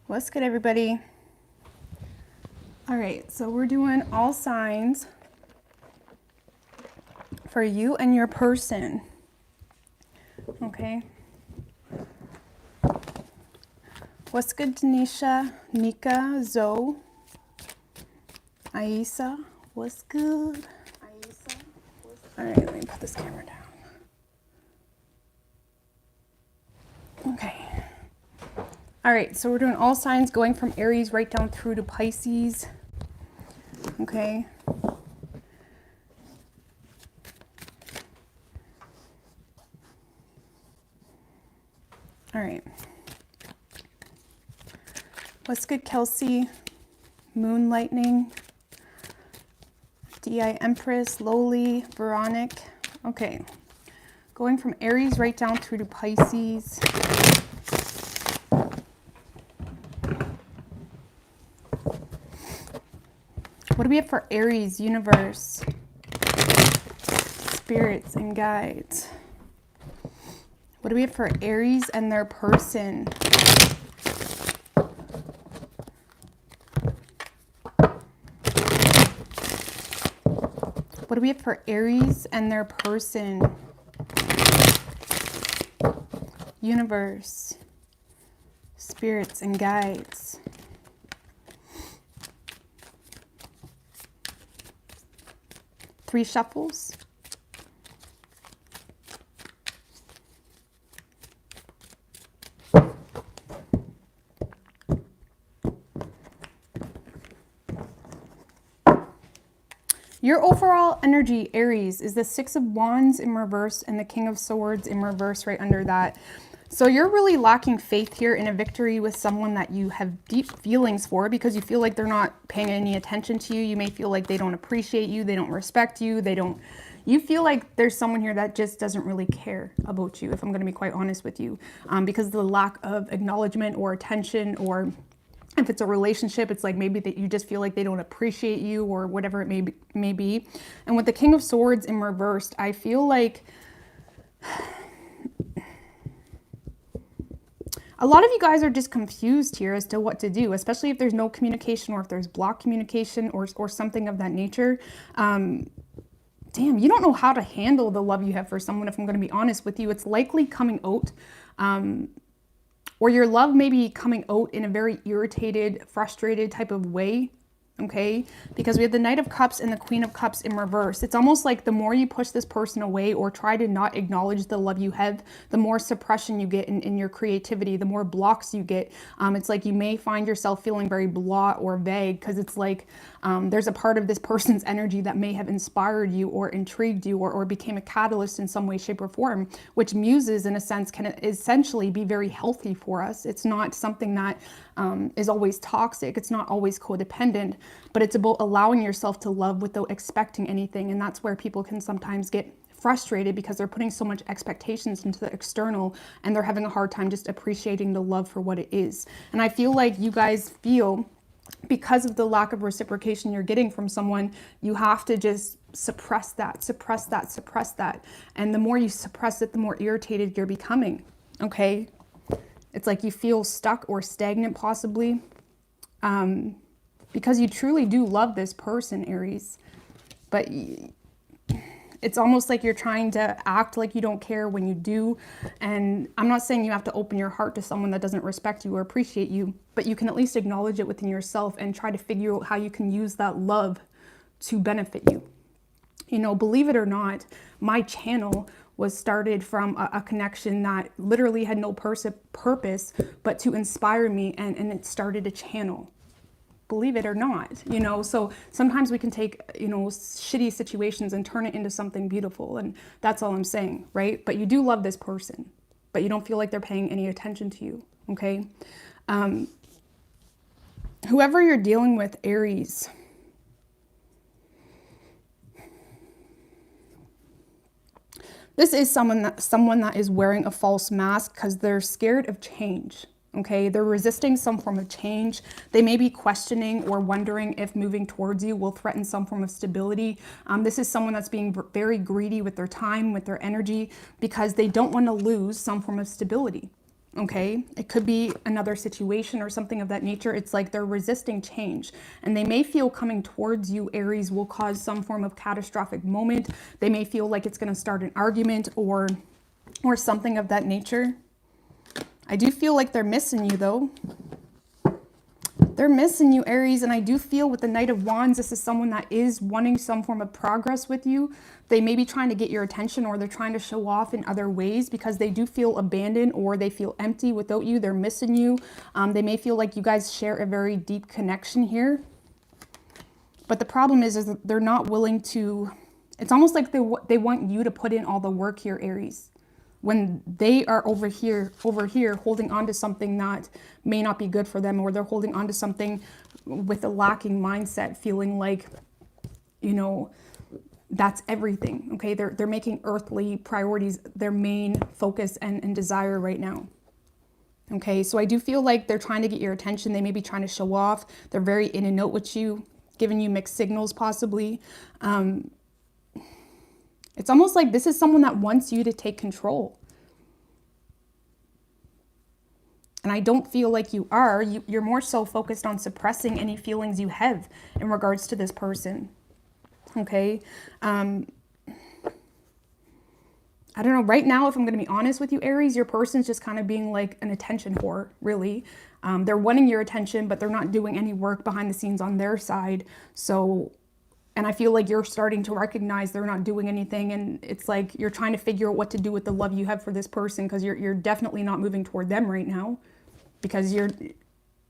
What's good, everybody? All right, so we're doing all signs for you and your person. Okay. What's good, Denisha, Nika, Zoe, Aisa? What's good? Aisa? All right, let me put this camera down. Okay. All right, so we're doing all signs going from Aries right down through to Pisces. Okay. All right. What's good, Kelsey? Moon Lightning. DI Empress, Lowly, Veronic. Okay. Going from Aries right down through to Pisces. What do we have for Aries, universe, spirits, and guides? What do we have for Aries and their person? What do we have for Aries and their person? Universe, spirits, and guides. Three shuffles. Your overall energy, Aries, is the Six of Wands in reverse and the King of Swords in reverse right under that. So you're really lacking faith here in a victory with someone that you have deep feelings for because you feel like they're not paying any attention to you. You may feel like they don't appreciate you, they don't respect you, you feel like there's someone here that just doesn't really care about you, if I'm going to be quite honest with you, because of the lack of acknowledgement or attention, or if it's a relationship, it's like maybe that you just feel like they don't appreciate you or whatever it may be. And with the King of Swords in reversed, I feel like a lot of you guys are just confused here as to what to do, especially if there's no communication or if there's blocked communication or something of that nature. Damn, you don't know how to handle the love you have for someone, if I'm going to be honest with you. It's likely coming out, or your love may be coming out in a very irritated, frustrated type of way. Okay, because we have the Knight of Cups and the Queen of Cups in reverse. It's almost like the more you push this person away or try to not acknowledge the love you have, the more suppression you get in your creativity, the more blocks you get. It's like you may find yourself feeling very blah or vague because it's like there's a part of this person's energy that may have inspired you or intrigued you or became a catalyst in some way, shape, or form, which muses in a sense can essentially be very healthy for us. It's not something that is always toxic. It's not always codependent, but it's about allowing yourself to love without expecting anything. And that's where people can sometimes get frustrated because they're putting so much expectations into the external and they're having a hard time just appreciating the love for what it is. And I feel like you guys feel, because of the lack of reciprocation you're getting from someone, you have to just suppress that. And the more you suppress it, the more irritated you're becoming. Okay? It's like you feel stuck or stagnant possibly, because you truly do love this person, Aries, but it's almost like you're trying to act like you don't care when you do. And I'm not saying you have to open your heart to someone that doesn't respect you or appreciate you, but you can at least acknowledge it within yourself and try to figure out how you can use that love to benefit you. You know, believe it or not, my channel was started from a connection that literally had no purpose but to inspire me, and it started a channel. Believe it or not, you know. So sometimes we can take, you know, shitty situations and turn it into something beautiful, and that's all I'm saying, right? But you do love this person, but you don't feel like they're paying any attention to you, okay? Whoever you're dealing with, Aries, this is someone that is wearing a false mask because they're scared of change. Okay, they're resisting some form of change. They may be questioning or wondering if moving towards you will threaten some form of stability. This is someone that's being very greedy with their time, with their energy, because they don't want to lose some form of stability. Okay, it could be another situation or something of that nature. It's like they're resisting change, and they may feel coming towards you, Aries, will cause some form of catastrophic moment. They may feel like it's going to start an argument or something of that nature. I do feel like they're missing you though. They're missing you, Aries, and I do feel with the Knight of Wands, this is someone that is wanting some form of progress with you. They may be trying to get your attention, or they're trying to show off in other ways because they do feel abandoned or they feel empty without you. They're missing you. They may feel like you guys share a very deep connection here. But the problem is that they're not willing to, it's almost like they want you to put in all the work here, Aries, when they are over here holding on to something that may not be good for them, or they're holding on to something with a lacking mindset, feeling like, you know, that's everything. Okay, they're making earthly priorities their main focus and desire right now. Okay, so I do feel like they're trying to get your attention. They may be trying to show off. They're very in and out with you, giving you mixed signals possibly. It's almost like this is someone that wants you to take control. And I don't feel like you are. You're more so focused on suppressing any feelings you have in regards to this person. Okay. I don't know. Right now, if I'm going to be honest with you, Aries, your person's just kind of being like an attention whore, really. They're wanting your attention, but they're not doing any work behind the scenes on their side. So, and I feel like you're starting to recognize they're not doing anything. And it's like you're trying to figure out what to do with the love you have for this person, because you're definitely not moving toward them right now, because you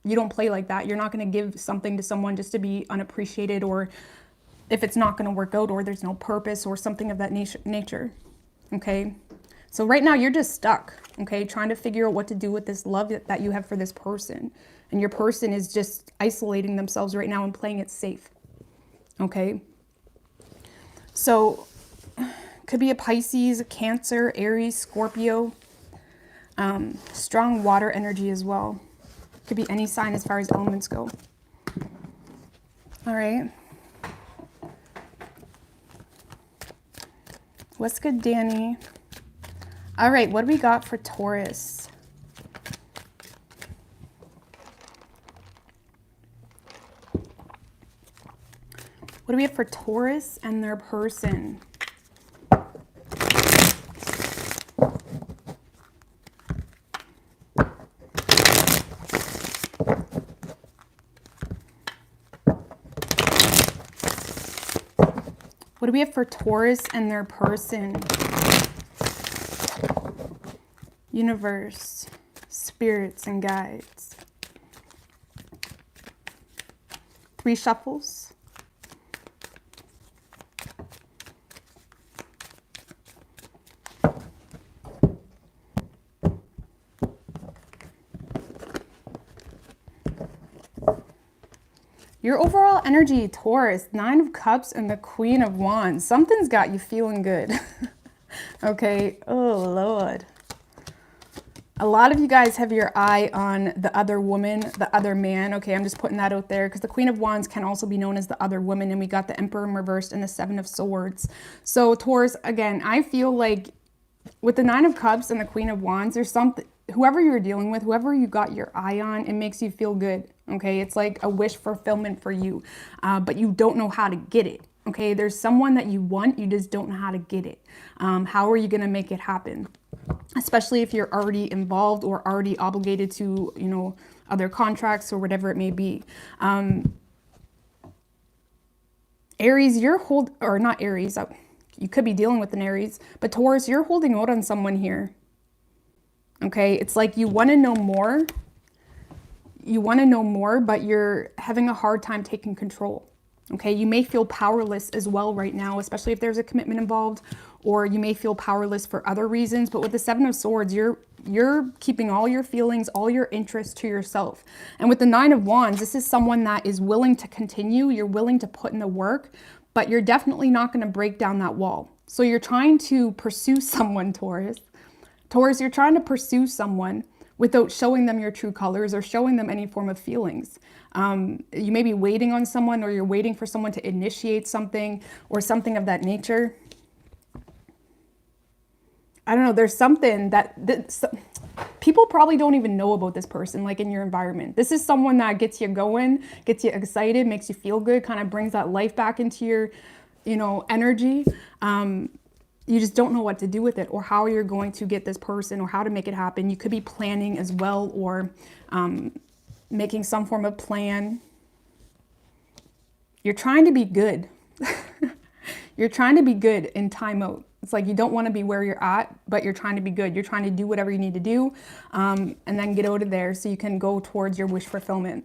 don't play like that. You're not going to give something to someone just to be unappreciated, or if it's not going to work out, or there's no purpose or something of that nature. Okay. So right now you're just stuck. Okay. Trying to figure out what to do with this love that you have for this person. And your person is just isolating themselves right now and playing it safe. Okay. So could be a Pisces, a Cancer, Aries, Scorpio, strong water energy as well. Could be any sign as far as elements go. All right. What's good, Danny? All right, what do we got for Taurus? What do we have for Taurus and their person? What do we have for Taurus and their person? Universe, spirits, and guides. 3 shuffles. Your overall energy, Taurus, 9 of Cups and the Queen of Wands. Something's got you feeling good. Okay. Oh, Lord. A lot of you guys have your eye on the other woman, the other man. Okay, I'm just putting that out there because the Queen of Wands can also be known as the other woman, and we got the Emperor in reversed and the 7 of Swords. So Taurus, again, I feel like with the 9 of Cups and the Queen of Wands, there's something, whoever you're dealing with, whoever you got your eye on, it makes you feel good. Okay, it's like a wish fulfillment for you, but you don't know how to get it. Okay, there's someone that you want, you just don't know how to get it. How are you going to make it happen? Especially if you're already involved or already obligated to, you know, other contracts or whatever it may be. Aries, or not Aries, you could be dealing with an Aries, but Taurus, you're holding out on someone here. Okay, it's like you want to know more. You want to know more, but you're having a hard time taking control. Okay, you may feel powerless as well right now, especially if there's a commitment involved, or you may feel powerless for other reasons. But with the 7 of Swords, you're keeping all your feelings, all your interests to yourself. And with the 9 of Wands, this is someone that is willing to continue. You're willing to put in the work, but you're definitely not going to break down that wall. So you're trying to pursue someone, Taurus. Taurus, you're trying to pursue someone without showing them your true colors or showing them any form of feelings. You may be waiting on someone, or you're waiting for someone to initiate something or something of that nature. I don't know, there's something that people probably don't even know about this person, like in your environment. This is someone that gets you going, gets you excited, makes you feel good, kind of brings that life back into your, you know, energy. You just don't know what to do with it or how you're going to get this person or how to make it happen. You could be planning as well, or making some form of plan. You're trying to be good. You're trying to be good in timeout. It's like you don't want to be where you're at, but you're trying to be good. You're trying to do whatever you need to do, and then get out of there so you can go towards your wish fulfillment.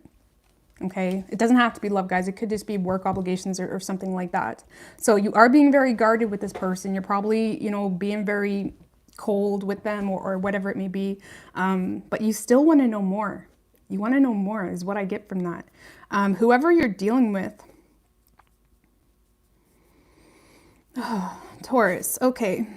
Okay, it doesn't have to be love, guys. It could just be work obligations or something like that. So you are being very guarded with this person. You're probably, you know, being very cold with them, or whatever it may be. But you still want to know more. You want to know more is what I get from that. Whoever you're dealing with. Oh, Taurus. Okay.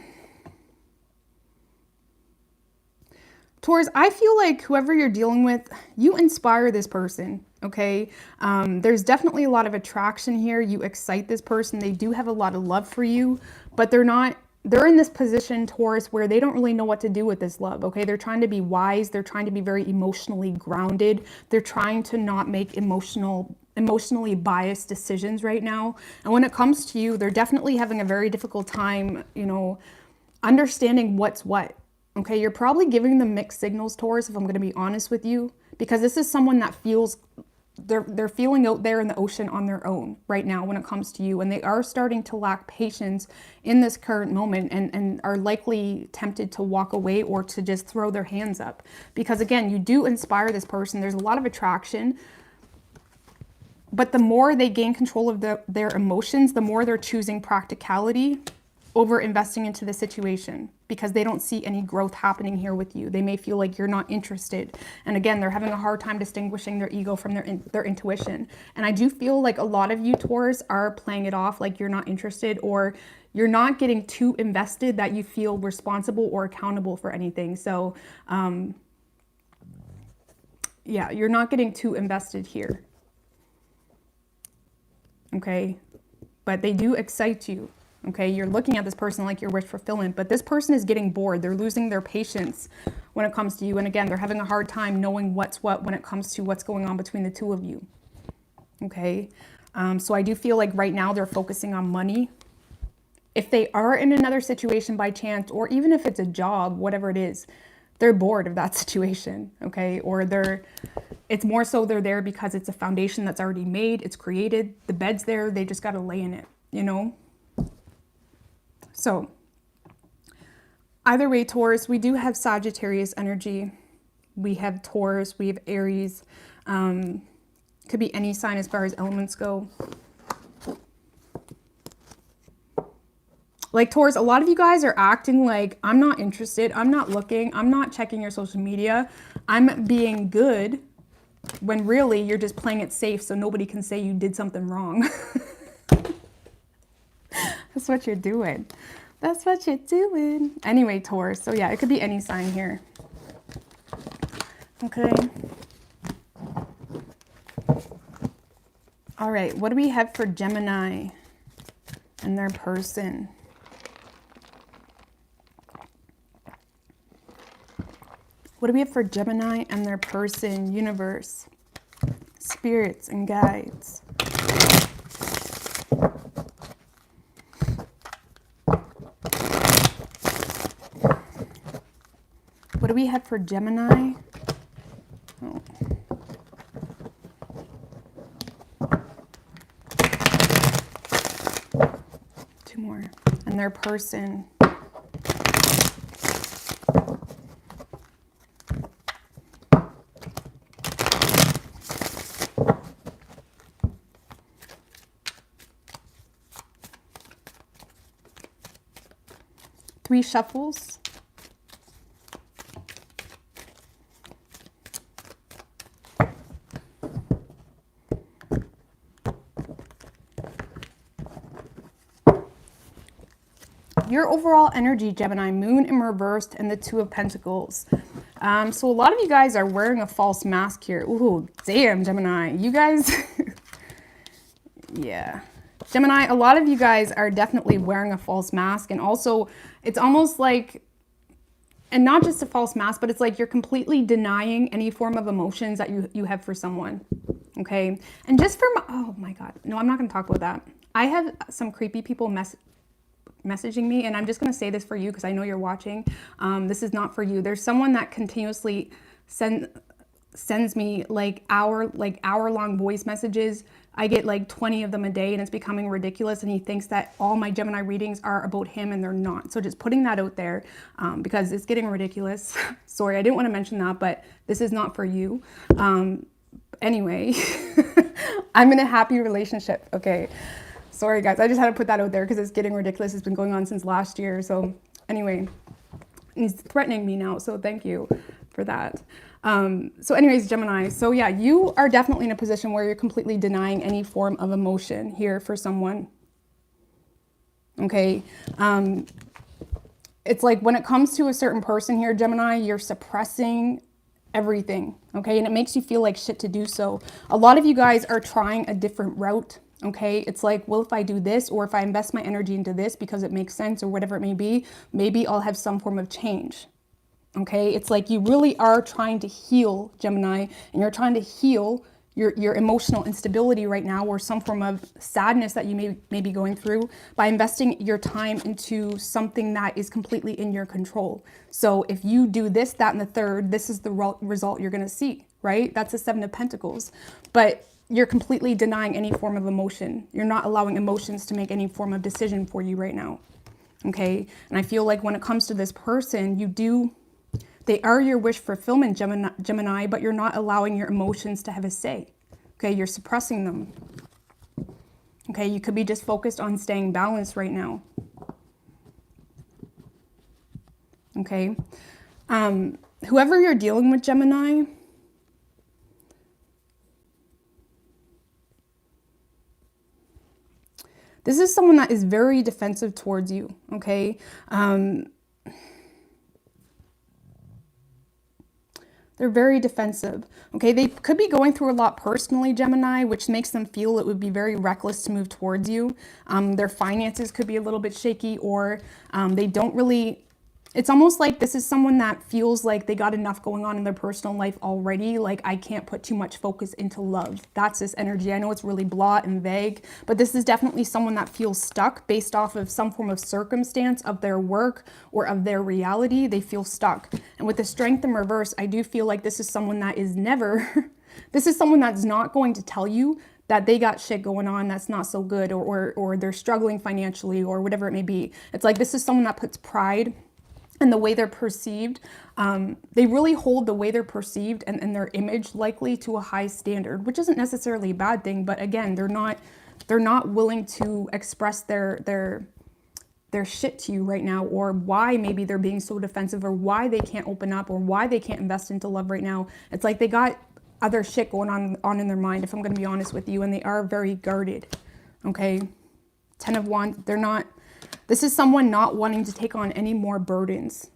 Taurus, I feel like whoever you're dealing with, you inspire this person, okay? There's definitely a lot of attraction here. You excite this person. They do have a lot of love for you, but they're in this position, Taurus, where they don't really know what to do with this love, okay? They're trying to be wise. They're trying to be very emotionally grounded. They're trying to not make emotionally biased decisions right now. And when it comes to you, they're definitely having a very difficult time, you know, understanding what's what. Okay, you're probably giving them mixed signals, Taurus, if I'm going to be honest with you, because this is someone that feels they're feeling out there in the ocean on their own right now when it comes to you, and they are starting to lack patience in this current moment, and are likely tempted to walk away or to just throw their hands up, because again, you do inspire this person. There's a lot of attraction, but the more they gain control of their emotions, the more they're choosing practicality over investing into the situation, because they don't see any growth happening here with you. They may feel like you're not interested. And again, they're having a hard time distinguishing their ego from their intuition. And I do feel like a lot of you, Taurus, are playing it off like you're not interested, or you're not getting too invested that you feel responsible or accountable for anything. So yeah, you're not getting too invested here. Okay, but they do excite you. Okay, you're looking at this person like your wish fulfillment, but this person is getting bored. They're losing their patience when it comes to you. And again, they're having a hard time knowing what's what when it comes to what's going on between the two of you. Okay, so I do feel like right now they're focusing on money. If they are in another situation by chance, or even if it's a job, whatever it is, they're bored of that situation. Okay, or it's more so they're there because it's a foundation that's already made, it's created, the bed's there, they just got to lay in it, you know? So either way, Taurus, we do have Sagittarius energy. We have Taurus, we have Aries. Could be any sign as far as elements go. Like Taurus, a lot of you guys are acting like, I'm not interested, I'm not looking, I'm not checking your social media, I'm being good, when really you're just playing it safe so nobody can say you did something wrong. That's what you're doing. That's what you're doing. Anyway, Taurus. So yeah, it could be any sign here. Okay. All right. What do we have for Gemini and their person? What do we have for Gemini and their person? Universe, spirits, and guides. What do we have for Gemini? Oh. Two more. And their person. Three shuffles. Your overall energy, Gemini, Moon in reversed and the Two of Pentacles. So a lot of you guys are wearing a false mask here. Ooh, damn, Gemini. You guys, yeah. Gemini, a lot of you guys are definitely wearing a false mask. And also, it's almost like and not just a false mask, but it's like you're completely denying any form of emotions that you have for someone. Okay. And just for oh my God, no, I'm not going to talk about that. I have some creepy people messaging me, and I'm just going to say this for you because I know you're watching. This is not for you. There's someone that continuously sends me like hour-long voice messages. I get like 20 of them a day, and it's becoming ridiculous, and he thinks that all my Gemini readings are about him, and they're not. So just putting that out there, because it's getting ridiculous. Sorry, I didn't want to mention that, but this is not for you. Anyway, I'm in a happy relationship. Okay. Sorry guys, I just had to put that out there because it's getting ridiculous. It's been going on since last year. So anyway, he's threatening me now. So thank you for that. So anyways, Gemini. So yeah, you are definitely in a position where you're completely denying any form of emotion here for someone. Okay. It's like when it comes to a certain person here, Gemini, you're suppressing everything. Okay. And it makes you feel like shit to do so. A lot of you guys are trying a different route. Okay. It's like, well, if I do this, or if I invest my energy into this because it makes sense or whatever it may be, maybe I'll have some form of change. Okay. It's like you really are trying to heal, Gemini, and you're trying to heal your emotional instability right now, or some form of sadness that you may be going through, by investing your time into something that is completely in your control. So if you do this, that, and the third, this is the result you're going to see, right? That's the Seven of Pentacles. But you're completely denying any form of emotion. You're not allowing emotions to make any form of decision for you right now. Okay. And I feel like when it comes to this person, they are your wish fulfillment, Gemini, but you're not allowing your emotions to have a say. Okay, you're suppressing them. Okay, you could be just focused on staying balanced right now. Okay, whoever you're dealing with, Gemini, this is someone that is very defensive towards you. Okay. They're very defensive. Okay, they could be going through a lot personally, Gemini, which makes them feel it would be very reckless to move towards you. Their finances could be a little bit shaky, or they don't really... It's almost like this is someone that feels like they got enough going on in their personal life already. Like, I can't put too much focus into love. That's this energy. I know it's really blah and vague, but this is definitely someone that feels stuck based off of some form of circumstance of their work or of their reality. They feel stuck. And with the Strength in reverse, I do feel like this is someone that is never, this is someone that's not going to tell you that they got shit going on that's not so good, or they're struggling financially, or whatever it may be. It's like, this is someone that puts pride and the way they're perceived. They really hold the way they're perceived and their image likely to a high standard, which isn't necessarily a bad thing. But again, they're not willing to express their shit to you right now, or why maybe they're being so defensive, or why they can't open up, or why they can't invest into love right now. It's like they got other shit going on in their mind, if I'm going to be honest with you, and they are very guarded. Okay. 10 of Wands, they're not... This is someone not wanting to take on any more burdens,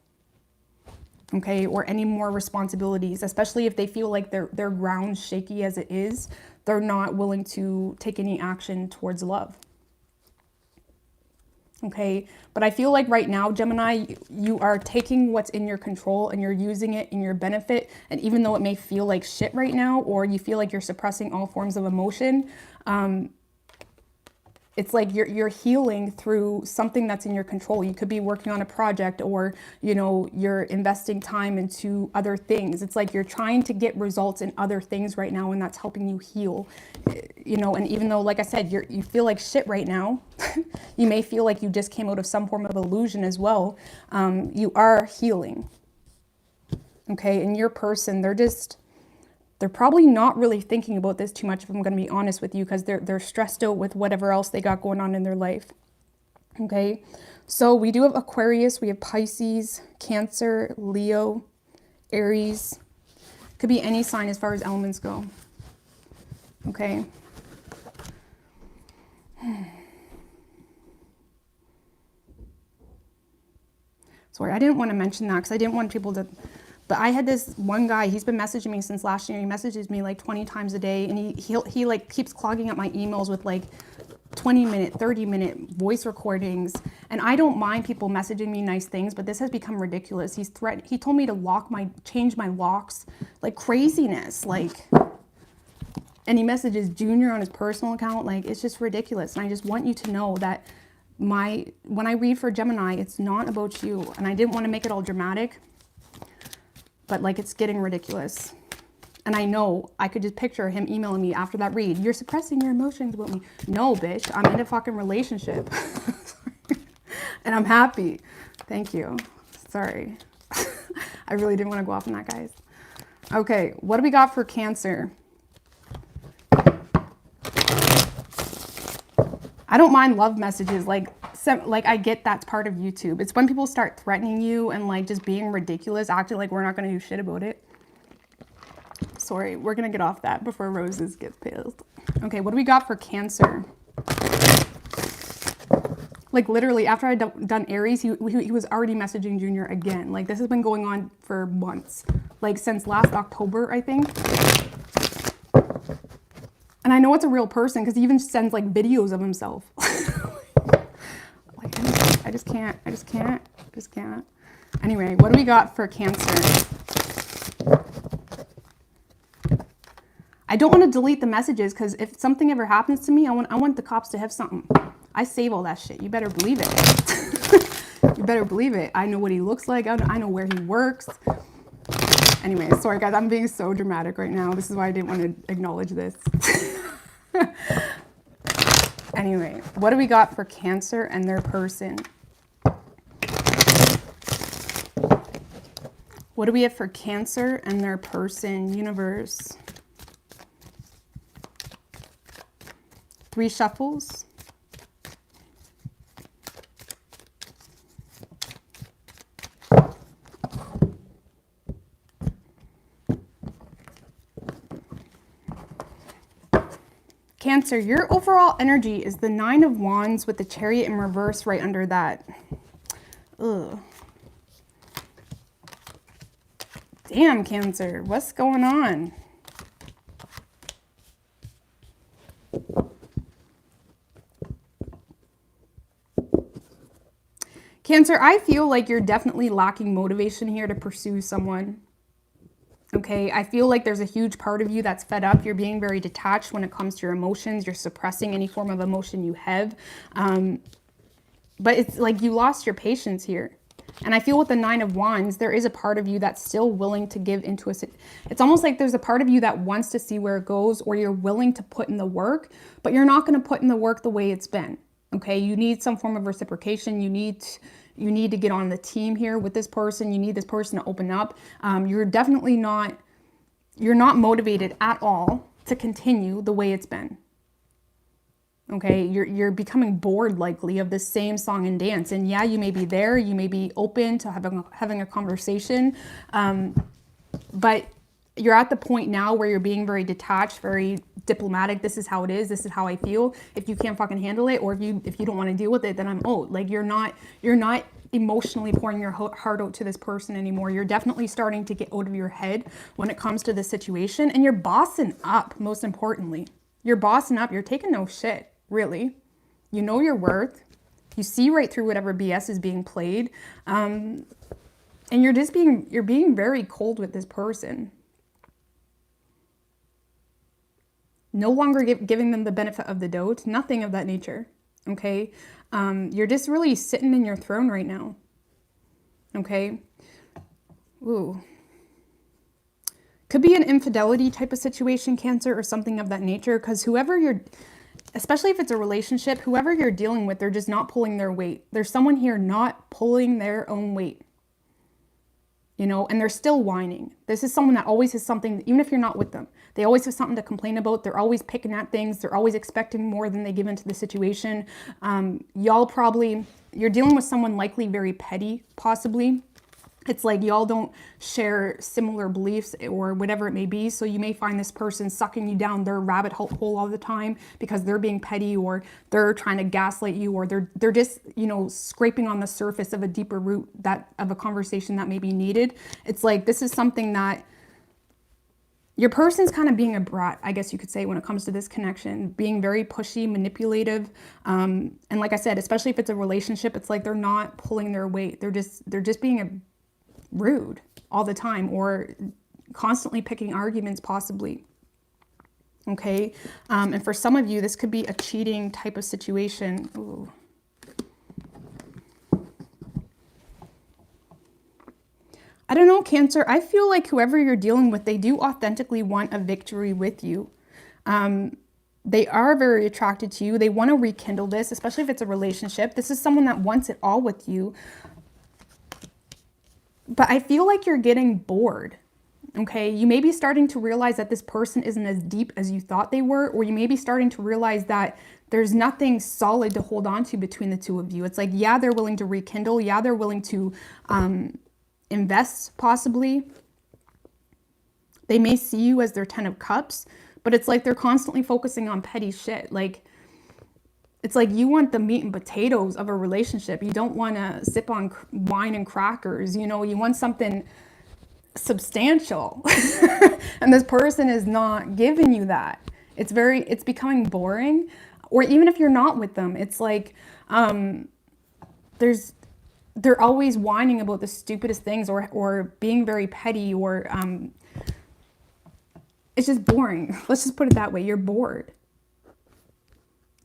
okay, or any more responsibilities, especially if they feel like their ground's shaky as it is. They're not willing to take any action towards love. Okay, but I feel like right now, Gemini, you are taking what's in your control and you're using it in your benefit. And even though it may feel like shit right now, or you feel like you're suppressing all forms of emotion, it's like you're healing through something that's in your control. You could be working on a project, or, you know, you're investing time into other things. It's like you're trying to get results in other things right now, and that's helping you heal. You know, and even though, like I said, you feel like shit right now, you may feel like you just came out of some form of illusion as well. You are healing. Okay, and your person, they're probably not really thinking about this too much, if I'm going to be honest with you, because they're stressed out with whatever else they got going on in their life. Okay, so we do have Aquarius, we have Pisces, Cancer, Leo, Aries. Could be any sign as far as elements go. Okay. Sorry, I didn't want to mention that because I didn't want people to... But I had this one guy, he's been messaging me since last year. He messages me like 20 times a day, and he like keeps clogging up my emails with like 20-minute, 30-minute voice recordings. And I don't mind people messaging me nice things, but this has become ridiculous. He told me to change my locks, like craziness, like, and he messages Junior on his personal account. Like, it's just ridiculous. And I just want you to know that when I read for Gemini, it's not about you. And I didn't want to make it all dramatic, but like, it's getting ridiculous. And I know I could just picture him emailing me after that read. You're suppressing your emotions about me. No, bitch, I'm in a fucking relationship. And I'm happy. Thank you. Sorry. I really didn't want to go off on that, guys. Okay, what do we got for Cancer? I don't mind love messages. Like I get that's part of YouTube. It's when people start threatening you and like just being ridiculous, acting like we're not going to do shit about it. Sorry, we're going to get off that before Roses gets pissed. Okay, what do we got for Cancer? Like literally after I'd done Aries, he was already messaging Junior again. Like this has been going on for months. Like since last October, I think. And I know it's a real person because he even sends like videos of himself. Like I just can't. Anyway, what do we got for Cancer? I don't want to delete the messages because if something ever happens to me, I want the cops to have something. I save all that shit. You better believe it. You better believe it. I know what he looks like. I know where he works. Anyway, sorry guys, I'm being so dramatic right now. This is why I didn't want to acknowledge this. Anyway, what do we got for Cancer and their person? What do we have for Cancer and their person, universe? 3 shuffles. Cancer, your overall energy is the 9 of Wands with the Chariot in reverse right under that. Ugh. Damn, Cancer, what's going on? Cancer, I feel like you're definitely lacking motivation here to pursue someone. Okay, I feel like there's a huge part of you that's fed up. You're being very detached when it comes to your emotions. You're suppressing any form of emotion you have. But it's like you lost your patience here. And I feel with the 9 of Wands, there is a part of you that's still willing to give into it. It's almost like there's a part of you that wants to see where it goes, or you're willing to put in the work, but you're not going to put in the work the way it's been. Okay, you need some form of reciprocation. You need to get on the team here with this person. You need this person to open up. You're definitely not motivated at all to continue the way it's been. Okay, you're becoming bored likely of the same song and dance. And yeah, you may be there. You may be open to having a conversation. But you're at the point now where you're being very detached, very diplomatic. This is how it is. This is how I feel. If you can't fucking handle it, or if you don't want to deal with it, then I'm out. Like you're not emotionally pouring your heart out to this person anymore. You're definitely starting to get out of your head when it comes to this situation, and you're bossing up. Most importantly, you're bossing up. You're taking no shit, really. You know your worth. You see right through whatever BS is being played, and you're being very cold with this person. No longer giving them the benefit of the doubt, nothing of that nature, okay? You're just really sitting in your throne right now, okay? Ooh. Could be an infidelity type of situation, Cancer, or something of that nature, because especially if it's a relationship, whoever you're dealing with, they're just not pulling their weight. There's someone here not pulling their own weight. You know, and they're still whining. This is someone that always has something, even if you're not with them, they always have something to complain about. They're always picking at things. They're always expecting more than they give into the situation. You're dealing with someone likely very petty, possibly. It's like y'all don't share similar beliefs or whatever it may be. So you may find this person sucking you down their rabbit hole all the time because they're being petty, or they're trying to gaslight you, or they're just, scraping on the surface of a deeper root of a conversation that may be needed. It's like this is something that, your person's kind of being a brat, I guess you could say, when it comes to this connection, being very pushy, manipulative. And like I said, especially if it's a relationship, it's like they're not pulling their weight. They're just being rude all the time, or constantly picking arguments possibly. Okay. And for some of you, this could be a cheating type of situation. Ooh. I don't know, Cancer. I feel like whoever you're dealing with, they do authentically want a victory with you. They are very attracted to you. They want to rekindle this, especially if it's a relationship. This is someone that wants it all with you. But I feel like you're getting bored. Okay, you may be starting to realize that this person isn't as deep as you thought they were, or you may be starting to realize that there's nothing solid to hold on to between the two of you. It's like, yeah, they're willing to rekindle. Yeah, they're willing to invest possibly. They may see you as their 10 of cups, but it's like they're constantly focusing on petty shit. Like, it's like you want the meat and potatoes of a relationship. You don't want to sip on wine and crackers. You know, you want something substantial. And this person is not giving you that. It's becoming boring. Or even if you're not with them, it's like they're always whining about the stupidest things, or being very petty, or it's just boring. Let's just put it that way. You're bored.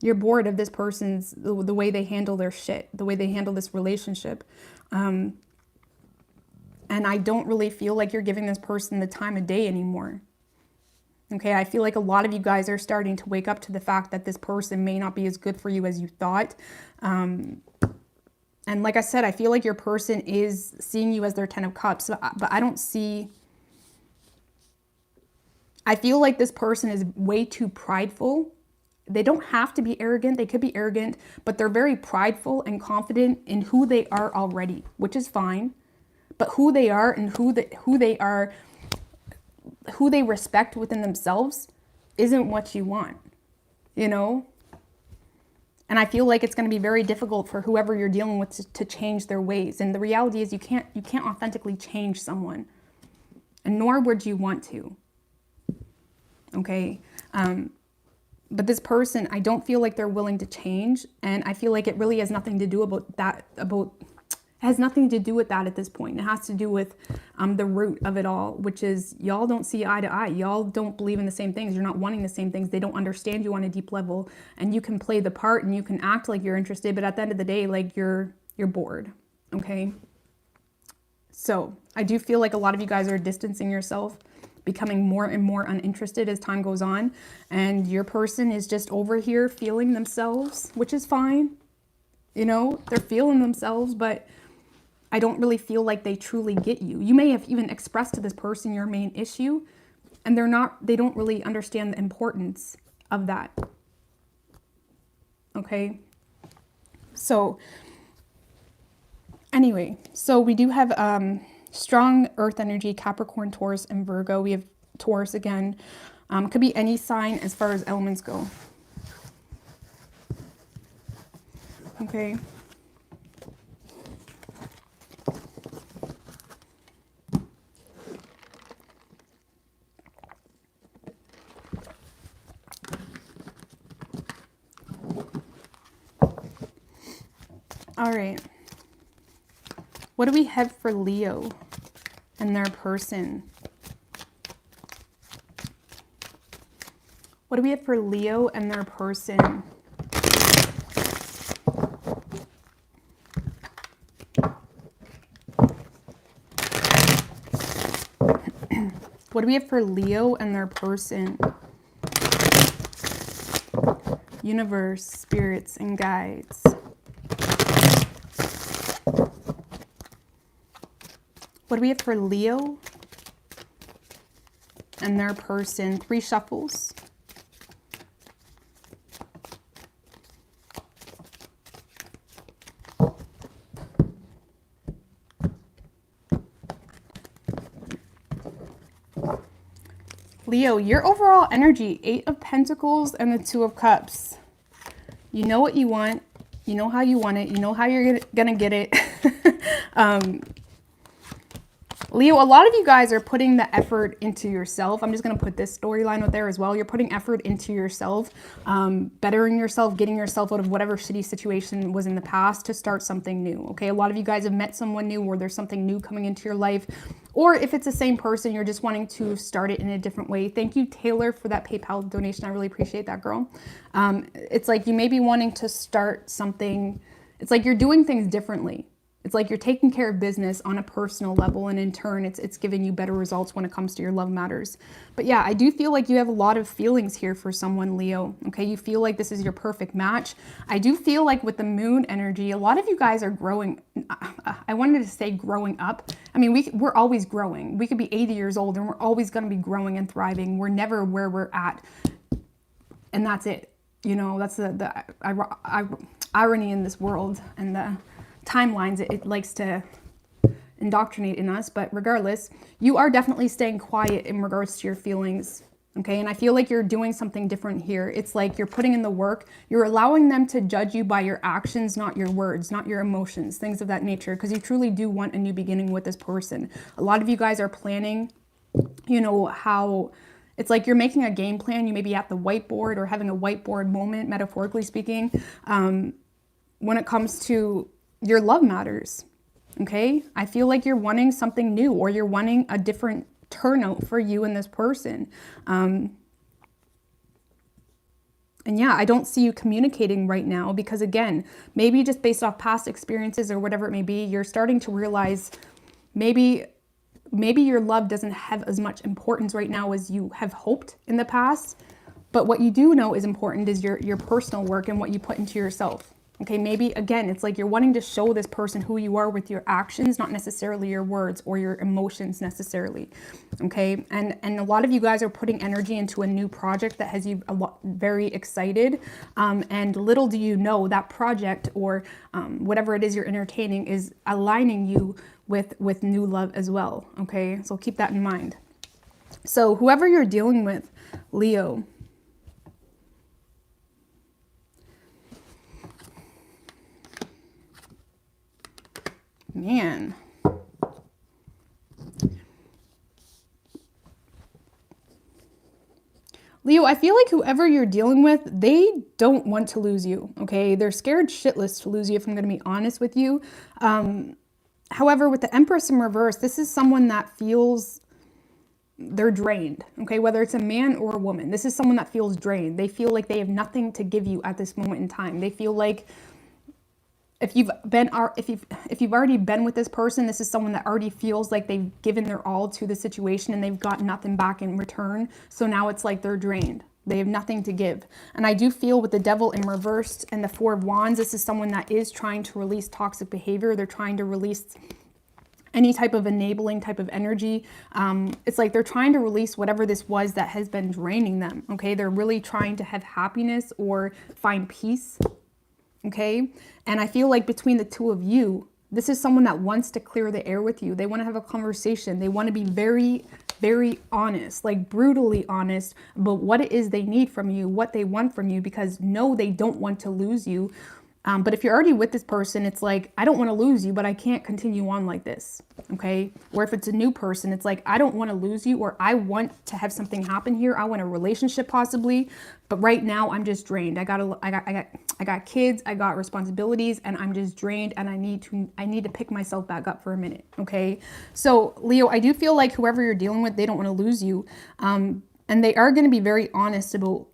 You're bored of this person's, the way they handle their shit, the way they handle this relationship. And I don't really feel like you're giving this person the time of day anymore. Okay, I feel like a lot of you guys are starting to wake up to the fact that this person may not be as good for you as you thought. And like I said, I feel like your person is seeing you as their 10 of cups, but I don't see... I feel like this person is way too prideful. They don't have to be arrogant. They could be arrogant, but they're very prideful and confident in who they are already, which is fine. But who they are and who they respect within themselves isn't what you want, you know? And I feel like it's going to be very difficult for whoever you're dealing with to change their ways. And the reality is you can't authentically change someone, and nor would you want to. Okay. But this person, I don't feel like they're willing to change. And I feel like it really has nothing to do has nothing to do with that at this point. It has to do with the root of it all, which is y'all don't see eye to eye. Y'all don't believe in the same things. You're not wanting the same things. They don't understand you on a deep level, and you can play the part and you can act like you're interested, but at the end of the day, like you're bored. Okay. So I do feel like a lot of you guys are distancing yourself, becoming more and more uninterested as time goes on. And your person is just over here feeling themselves, which is fine. You know, they're feeling themselves, but I don't really feel like they truly get you. You may have even expressed to this person your main issue, and they don't really understand the importance of that. Okay. So anyway, so we do have strong earth energy, Capricorn, Taurus, and Virgo. We have Taurus again. Could be any sign as far as elements go. Okay. All right. What do we have for Leo and their person? What do we have for Leo and their person? What do we have for Leo and their person? Universe, spirits, and guides. What do we have for Leo and their person? 3 shuffles. Leo, your overall energy, 8 of Pentacles and the 2 of Cups. You know what you want. You know how you want it. You know how you're gonna get it. Leo, a lot of you guys are putting the effort into yourself. I'm just going to put this storyline out there as well. You're putting effort into yourself, bettering yourself, getting yourself out of whatever shitty situation was in the past to start something new. Okay, a lot of you guys have met someone new or there's something new coming into your life. Or if it's the same person, you're just wanting to start it in a different way. Thank you, Taylor, for that PayPal donation. I really appreciate that, girl. It's like you may be wanting to start something. It's like you're doing things differently. It's like you're taking care of business on a personal level, and in turn, it's giving you better results when it comes to your love matters. But yeah, I do feel like you have a lot of feelings here for someone, Leo. Okay, you feel like this is your perfect match. I do feel like with the moon energy, a lot of you guys are growing. I wanted to say growing up. I mean, we're always growing. We could be 80 years old, and we're always going to be growing and thriving. We're never where we're at, and that's it. You know, that's the irony in this world and the timelines it likes to indoctrinate in us. But regardless, you are definitely staying quiet in regards to your feelings. Okay, and I feel like you're doing something different here. It's like you're putting in the work. You're allowing them to judge you by your actions, not your words, not your emotions, things of that nature, because you truly do want a new beginning with this person. A lot of you guys are planning, you know, how it's like you're making a game plan. You may be at the whiteboard or having a whiteboard moment, metaphorically speaking, when it comes to your love matters. Okay, I feel like you're wanting something new, or you're wanting a different turnout for you and this person. And yeah, I don't see you communicating right now because, again, maybe just based off past experiences or whatever it may be, you're starting to realize maybe your love doesn't have as much importance right now as you have hoped in the past. But what you do know is important is your personal work and what you put into yourself. Okay, maybe, again, it's like you're wanting to show this person who you are with your actions, not necessarily your words or your emotions necessarily. Okay, and a lot of you guys are putting energy into a new project that has you very excited. And little do you know that project or whatever it is you're entertaining is aligning you with new love as well. Okay, so keep that in mind. So whoever you're dealing with, Leo, man. Leo, I feel like whoever you're dealing with, they don't want to lose you, okay? They're scared shitless to lose you, if I'm going to be honest with you. However, with the Empress in reverse, this is someone that feels they're drained, okay? Whether it's a man or a woman, this is someone that feels drained. They feel like they have nothing to give you at this moment in time. They feel like if you've already been with this person, this is someone that already feels like they've given their all to the situation and they've got nothing back in return. So now it's like they're drained. They have nothing to give. And I do feel with the Devil in reverse and the Four of Wands, this is someone that is trying to release toxic behavior. They're trying to release any type of enabling type of energy. It's like they're trying to release whatever this was that has been draining them. Okay, they're really trying to have happiness or find peace. Okay, and I feel like between the two of you, this is someone that wants to clear the air with you. They want to have a conversation. They want to be very, very honest, like brutally honest about what it is they need from you, what they want from you, because no, they don't want to lose you. But if you're already with this person, it's like, I don't want to lose you, but I can't continue on like this, okay? Or if it's a new person, it's like, I don't want to lose you, or I want to have something happen here. I want a relationship possibly, but right now I'm just drained. I got kids, I got responsibilities, and I'm just drained, and I need to pick myself back up for a minute, okay? So Leo, I do feel like whoever you're dealing with, they don't want to lose you, and they are going to be very honest about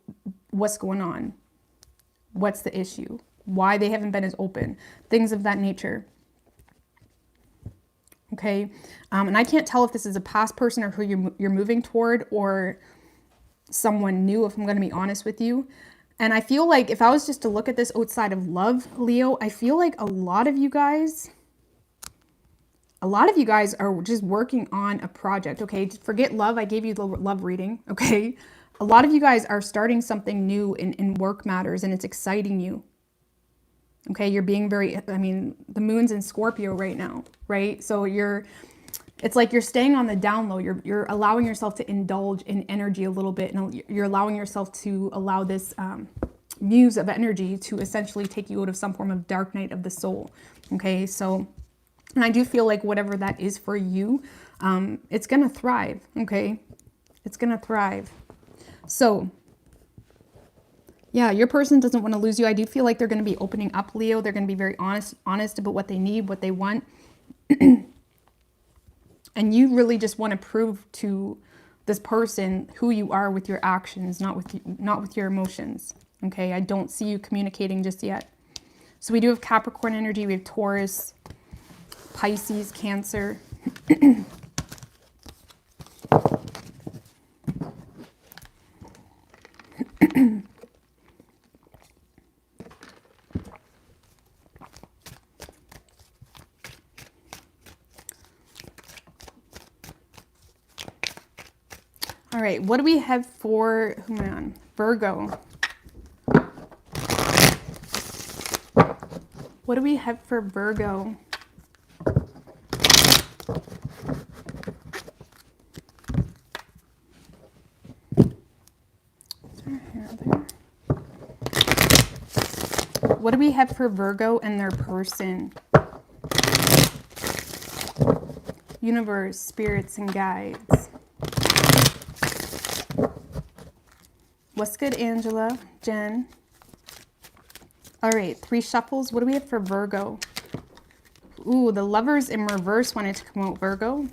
what's going on, what's the issue, why they haven't been as open, things of that nature. Okay, and I can't tell if this is a past person or who you're moving toward, or someone new, if I'm going to be honest with you. And I feel like if I was just to look at this outside of love, Leo, I feel like a lot of you guys are just working on a project. Okay, forget love. I gave you the love reading. Okay, a lot of you guys are starting something new in work matters, and it's exciting you. Okay, you're being very, I mean, the moon's in Scorpio right now, right? So it's like you're staying on the down low. You're allowing yourself to indulge in energy a little bit, and you're allowing yourself to allow this muse of energy to essentially take you out of some form of dark night of the soul. Okay, so, and I do feel like whatever that is for you, It's going to thrive, okay? It's going to thrive. So, yeah, your person doesn't want to lose you. I do feel like they're going to be opening up, Leo. They're going to be very honest about what they need, what they want. And you really just want to prove to this person who you are with your actions, not with your emotions. Okay, I don't see you communicating just yet. So we do have Capricorn energy, we have Taurus, Pisces, Cancer. All right, what do we have for, who am I on? Virgo. What do we have for Virgo? What do we have for Virgo and their person? Universe, spirits, and guides. What's good, Angela? Jen? All right, 3 shuffles. What do we have for Virgo? Ooh, the Lovers in reverse wanted to come out, Virgo.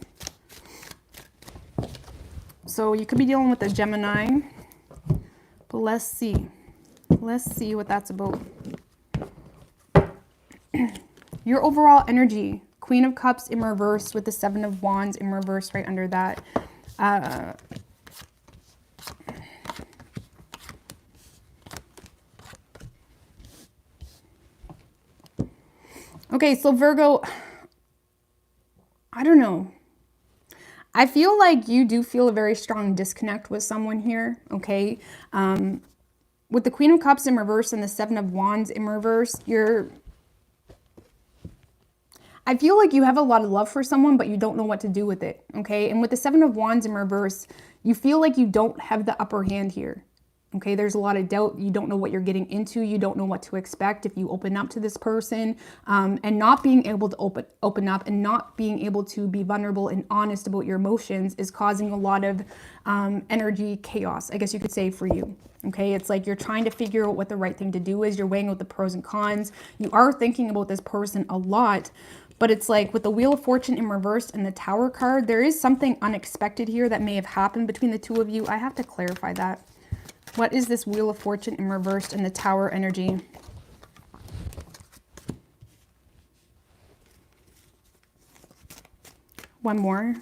So you could be dealing with a Gemini. But let's see. Let's see what that's about. Your overall energy. Queen of Cups in reverse with the 7 of Wands in reverse right under that. Okay, so Virgo, I don't know. I feel like you do feel a very strong disconnect with someone here, okay? With the Queen of Cups in reverse and the 7 of Wands in reverse, I feel like you have a lot of love for someone, but you don't know what to do with it, okay? And with the 7 of Wands in reverse, you feel like you don't have the upper hand here, okay? There's a lot of doubt. You don't know what you're getting into. You don't know what to expect if you open up to this person. And not being able to open up and not being able to be vulnerable and honest about your emotions is causing a lot of energy chaos, I guess you could say, for you. Okay, it's like you're trying to figure out what the right thing to do is. You're weighing out the pros and cons. You are thinking about this person a lot, but it's like with the Wheel of Fortune in reverse and the Tower card, there is something unexpected here that may have happened between the 2 of you. I have to clarify that. What is this Wheel of Fortune in reverse and the Tower energy? One more.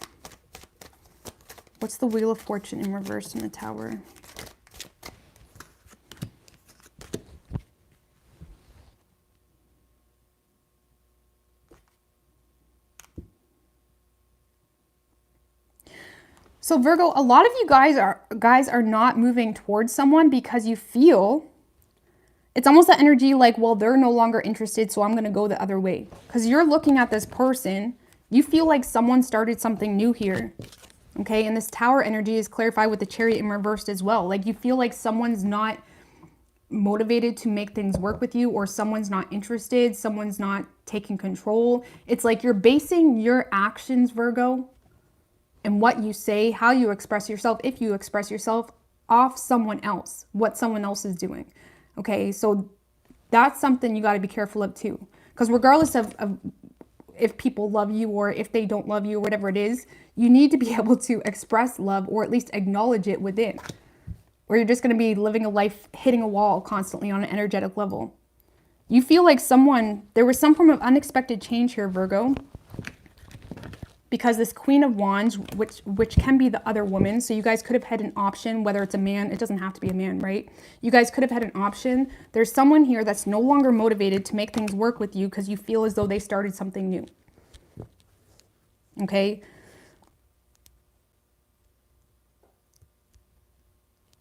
What's the Wheel of Fortune in reverse and the Tower? So Virgo, a lot of you guys are not moving towards someone because you feel it's almost that energy like, well, they're no longer interested, so I'm going to go the other way. Because you're looking at this person, you feel like someone started something new here. Okay, and this Tower energy is clarified with the Chariot in reversed as well. Like you feel like someone's not motivated to make things work with you, or someone's not interested, someone's not taking control. It's like you're basing your actions, Virgo, and what you say, how you express yourself, if you express yourself, off someone else, what someone else is doing. Okay, so that's something you got to be careful of too. Because regardless of if people love you or if they don't love you or whatever it is, you need to be able to express love or at least acknowledge it within. Or you're just going to be living a life hitting a wall constantly on an energetic level. You feel like there was some form of unexpected change here, Virgo. Because this Queen of Wands, which can be the other woman, so you guys could have had an option, whether it's a man, it doesn't have to be a man, right? You guys could have had an option. There's someone here that's no longer motivated to make things work with you because you feel as though they started something new. Okay?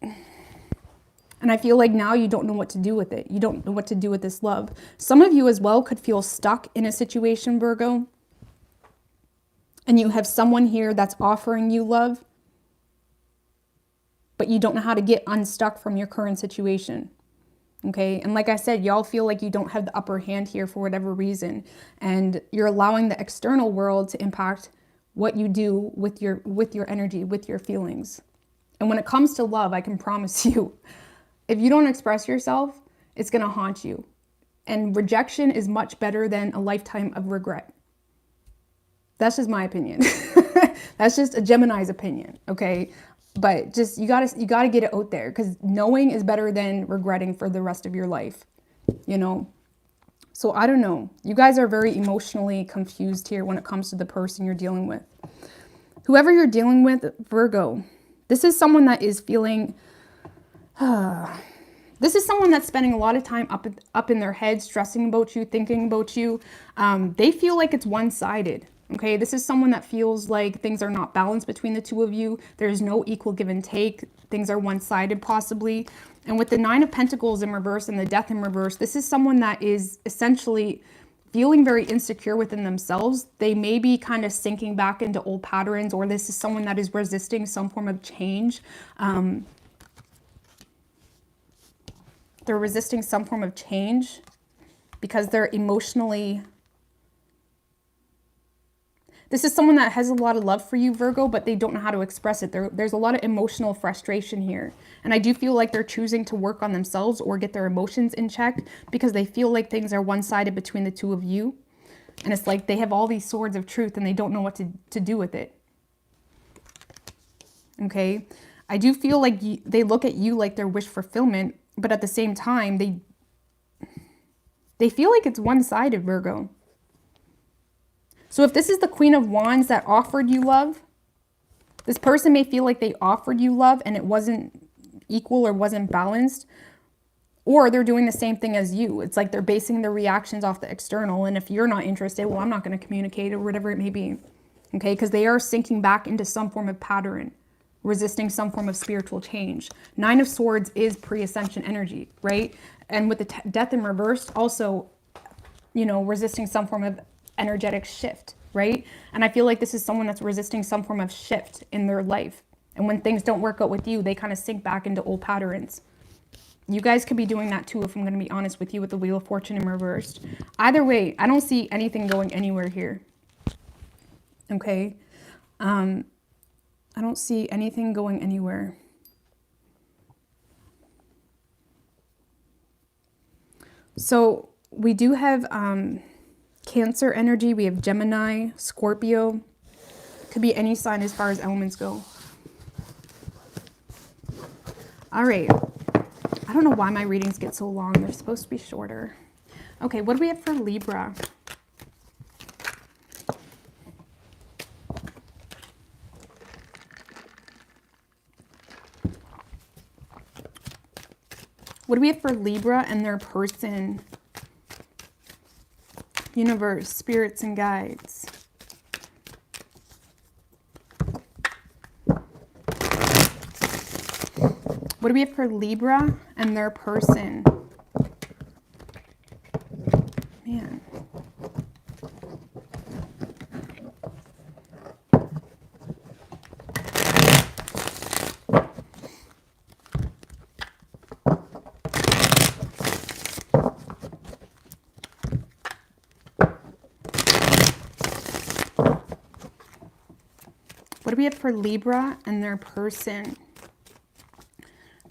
And I feel like now you don't know what to do with it. You don't know what to do with this love. Some of you as well could feel stuck in a situation, Virgo. And you have someone here that's offering you love, but you don't know how to get unstuck from your current situation. Okay, and like I said, y'all feel like you don't have the upper hand here for whatever reason, and you're allowing the external world to impact what you do with your energy, with your feelings. And when it comes to love, I can promise you, if you don't express yourself, it's going to haunt you. And rejection is much better than a lifetime of regret. That's just my opinion. That's just a Gemini's opinion, okay? But just you gotta get it out there, because knowing is better than regretting for the rest of your life, you know? So I don't know. You guys are very emotionally confused here when it comes to the person you're dealing with. Whoever you're dealing with, Virgo, this is someone that is feeling... This is someone that's spending a lot of time up in their head, stressing about you, thinking about you. They feel like it's one-sided, okay? This is someone that feels like things are not balanced between the two of you. There's no equal give and take. Things are one-sided, possibly. And with the Nine of Pentacles in reverse and the Death in reverse, this is someone that is essentially feeling very insecure within themselves. They may be kind of sinking back into old patterns, or this is someone that is resisting some form of change. They're resisting some form of change because they're emotionally... This is someone that has a lot of love for you, Virgo, but they don't know how to express it. There's a lot of emotional frustration here. And I do feel like they're choosing to work on themselves or get their emotions in check because they feel like things are one-sided between the two of you. And it's like they have all these swords of truth and they don't know what to do with it. Okay? I do feel like they look at you like their wish fulfillment, but at the same time, they feel like it's one-sided, Virgo. So if this is the Queen of Wands that offered you love, this person may feel like they offered you love and it wasn't equal or wasn't balanced, or they're doing the same thing as you. It's like they're basing their reactions off the external, and if you're not interested, well, I'm not going to communicate, or whatever it may be, okay? Because they are sinking back into some form of pattern, resisting some form of spiritual change. Nine of Swords is pre-ascension energy, right? And with the Death in reverse, also, you know, resisting some form of energetic shift, right? And I feel like this is someone that's resisting some form of shift in their life. And when things don't work out with you, they kind of sink back into old patterns. You guys could be doing that too, if I'm going to be honest with you, with the Wheel of Fortune in reversed. Either way, I don't see anything going anywhere here. Okay? I don't see anything going anywhere. So we do have Cancer energy. We have Gemini, Scorpio. Could be any sign as far as elements go. All right. I don't know why my readings get so long. They're supposed to be shorter. Okay, what do we have for Libra? What do we have for Libra and their person? Universe, spirits, and guides. What do we have for Libra and their person? Man. What do we have for Libra and their person?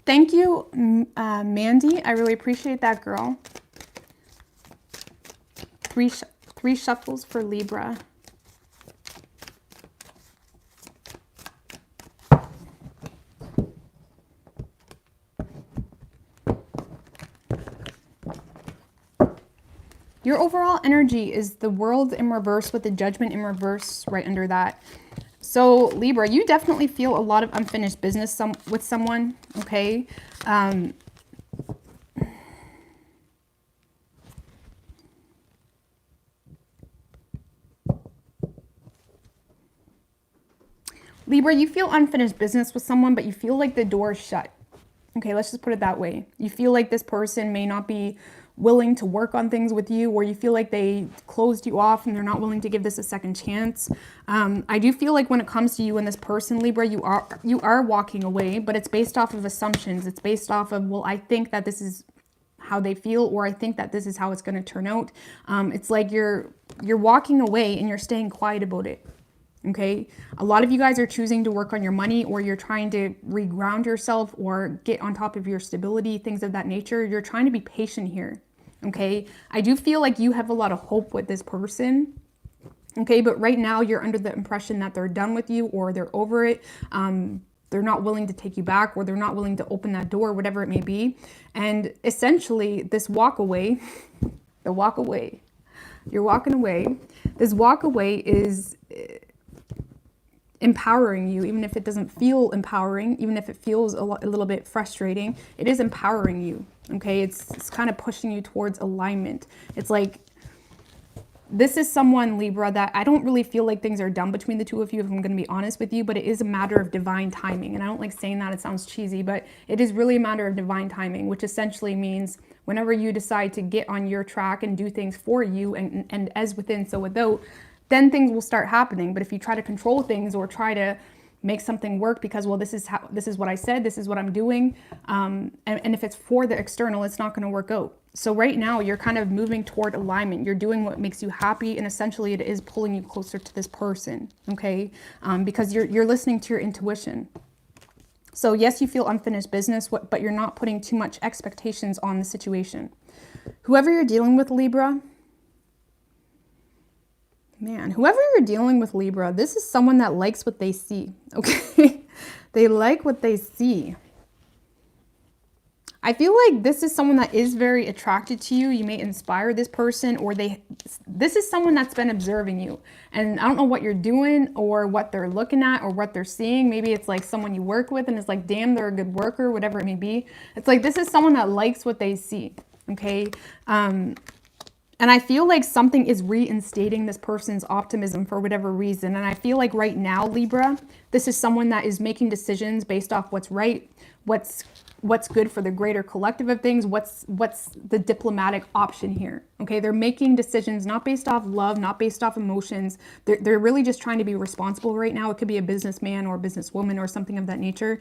Thank you, Mandy. I really appreciate that, girl. Three shuffles for Libra. Your overall energy is the World in reverse with the Judgment in reverse right under that. So Libra, you definitely feel a lot of unfinished business with someone, okay? Libra, you feel unfinished business with someone, but you feel like the door is shut. Okay, let's just put it that way. You feel like this person may not be willing to work on things with you, or you feel like they closed you off and they're not willing to give this a second chance. I do feel like when it comes to you and this person, Libra, you are walking away, but it's based off of assumptions. It's based off of, well, I think that this is how they feel, or I think that this is how it's going to turn out. It's like you're walking away and you're staying quiet about it. Okay, a lot of you guys are choosing to work on your money, or you're trying to reground yourself or get on top of your stability, things of that nature. You're trying to be patient here. Okay, I do feel like you have a lot of hope with this person. Okay, but right now you're under the impression that they're done with you, or they're over it. They're not willing to take you back, or they're not willing to open that door, whatever it may be. And essentially, this walk away, the walk away, you're walking away. This walk away is empowering you, even if it doesn't feel empowering, even if it feels a little bit frustrating. It is empowering you. Okay, it's kind of pushing you towards alignment. It's like, this is someone, Libra, that I don't really feel like things are done between the two of you, if I'm going to be honest with you, but it is a matter of divine timing. And I don't like saying that, it sounds cheesy, but it is really a matter of divine timing, which essentially means whenever you decide to get on your track and do things for you, and as within, so without, then things will start happening. But if you try to control things, or try to make something work because, well, this is what I said, this is what I'm doing, and if it's for the external, it's not going to work out. So right now you're kind of moving toward alignment. You're doing what makes you happy, and essentially it is pulling you closer to this person, okay? Because you're listening to your intuition. So yes, you feel unfinished business, but you're not putting too much expectations on the situation. Whoever you're dealing with, Libra, man, whoever you're dealing with, Libra, this is someone that likes what they see, okay? They like what they see. I feel like this is someone that is very attracted to you. You may inspire this person, or this is someone that's been observing you. And I don't know what you're doing, or what they're looking at, or what they're seeing. Maybe it's like someone you work with and it's like, damn, they're a good worker, whatever it may be. It's like, this is someone that likes what they see, okay? And I feel like something is reinstating this person's optimism for whatever reason. And I feel like right now, Libra, this is someone that is making decisions based off what's right, what's good for the greater collective of things, what's the diplomatic option here. Okay, they're making decisions not based off love, not based off emotions. They're really just trying to be responsible right now. It could be a businessman or a businesswoman or something of that nature.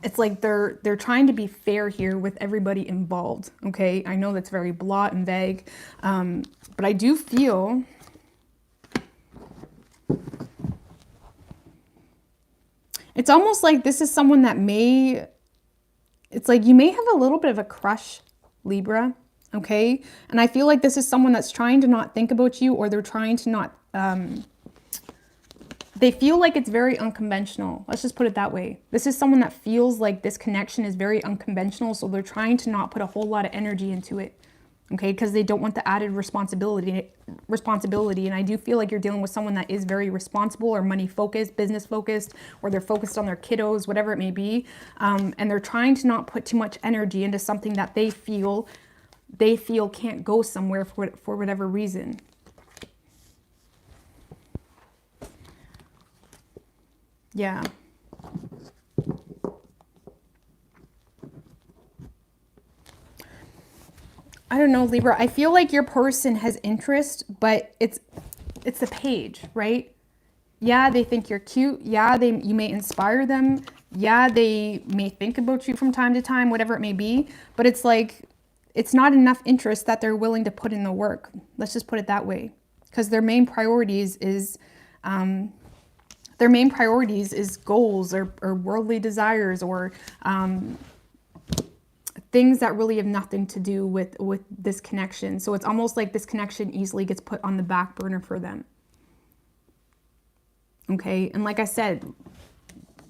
It's like they're trying to be fair here with everybody involved. Okay, I know that's very blah and vague, but I do feel it's almost like this is someone that it's like you may have a little bit of a crush, Libra, okay? And I feel like this is someone that's trying to not think about you, or they're trying to not, they feel like it's very unconventional. Let's just put it that way. This is someone that feels like this connection is very unconventional, so they're trying to not put a whole lot of energy into it. Okay, because they don't want the added responsibility. And I do feel like you're dealing with someone that is very responsible, or money focused, business focused, or they're focused on their kiddos, whatever it may be. And they're trying to not put too much energy into something that they feel can't go somewhere for whatever reason. Yeah. I don't know, Libra. I feel like your person has interest, but it's the page, right? Yeah, they think you're cute. Yeah, you may inspire them. Yeah, they may think about you from time to time, whatever it may be. But it's like, it's not enough interest that they're willing to put in the work. Let's just put it that way. Because their main priorities is goals, or worldly desires, or things that really have nothing to do with this connection. So it's almost like this connection easily gets put on the back burner for them. Okay, and like I said,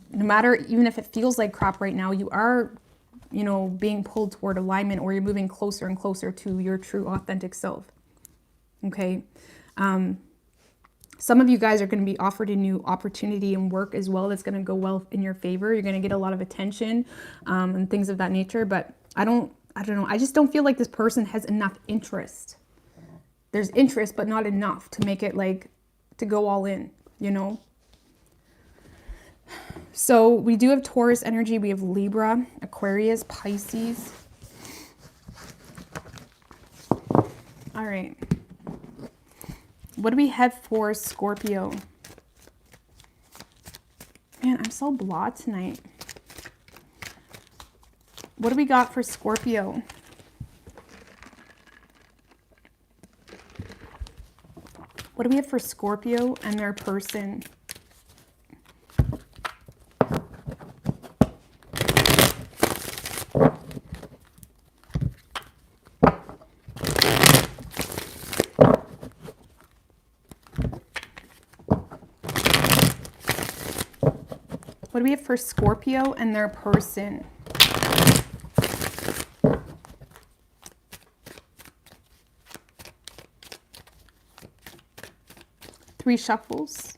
no matter, even if it feels like crap right now, you are, being pulled toward alignment, or you're moving closer and closer to your true authentic self. Okay. Some of you guys are going to be offered a new opportunity in work as well that's going to go well in your favor. You're going to get a lot of attention and things of that nature. But I don't know. I just don't feel like this person has enough interest. There's interest, but not enough to make it like to go all in, So we do have Taurus energy. We have Libra, Aquarius, Pisces. All right. What do we have for Scorpio? Man, I'm so blah tonight. What do we got for Scorpio? What do we have for Scorpio and their person? What do we have for Scorpio and their person? Three shuffles.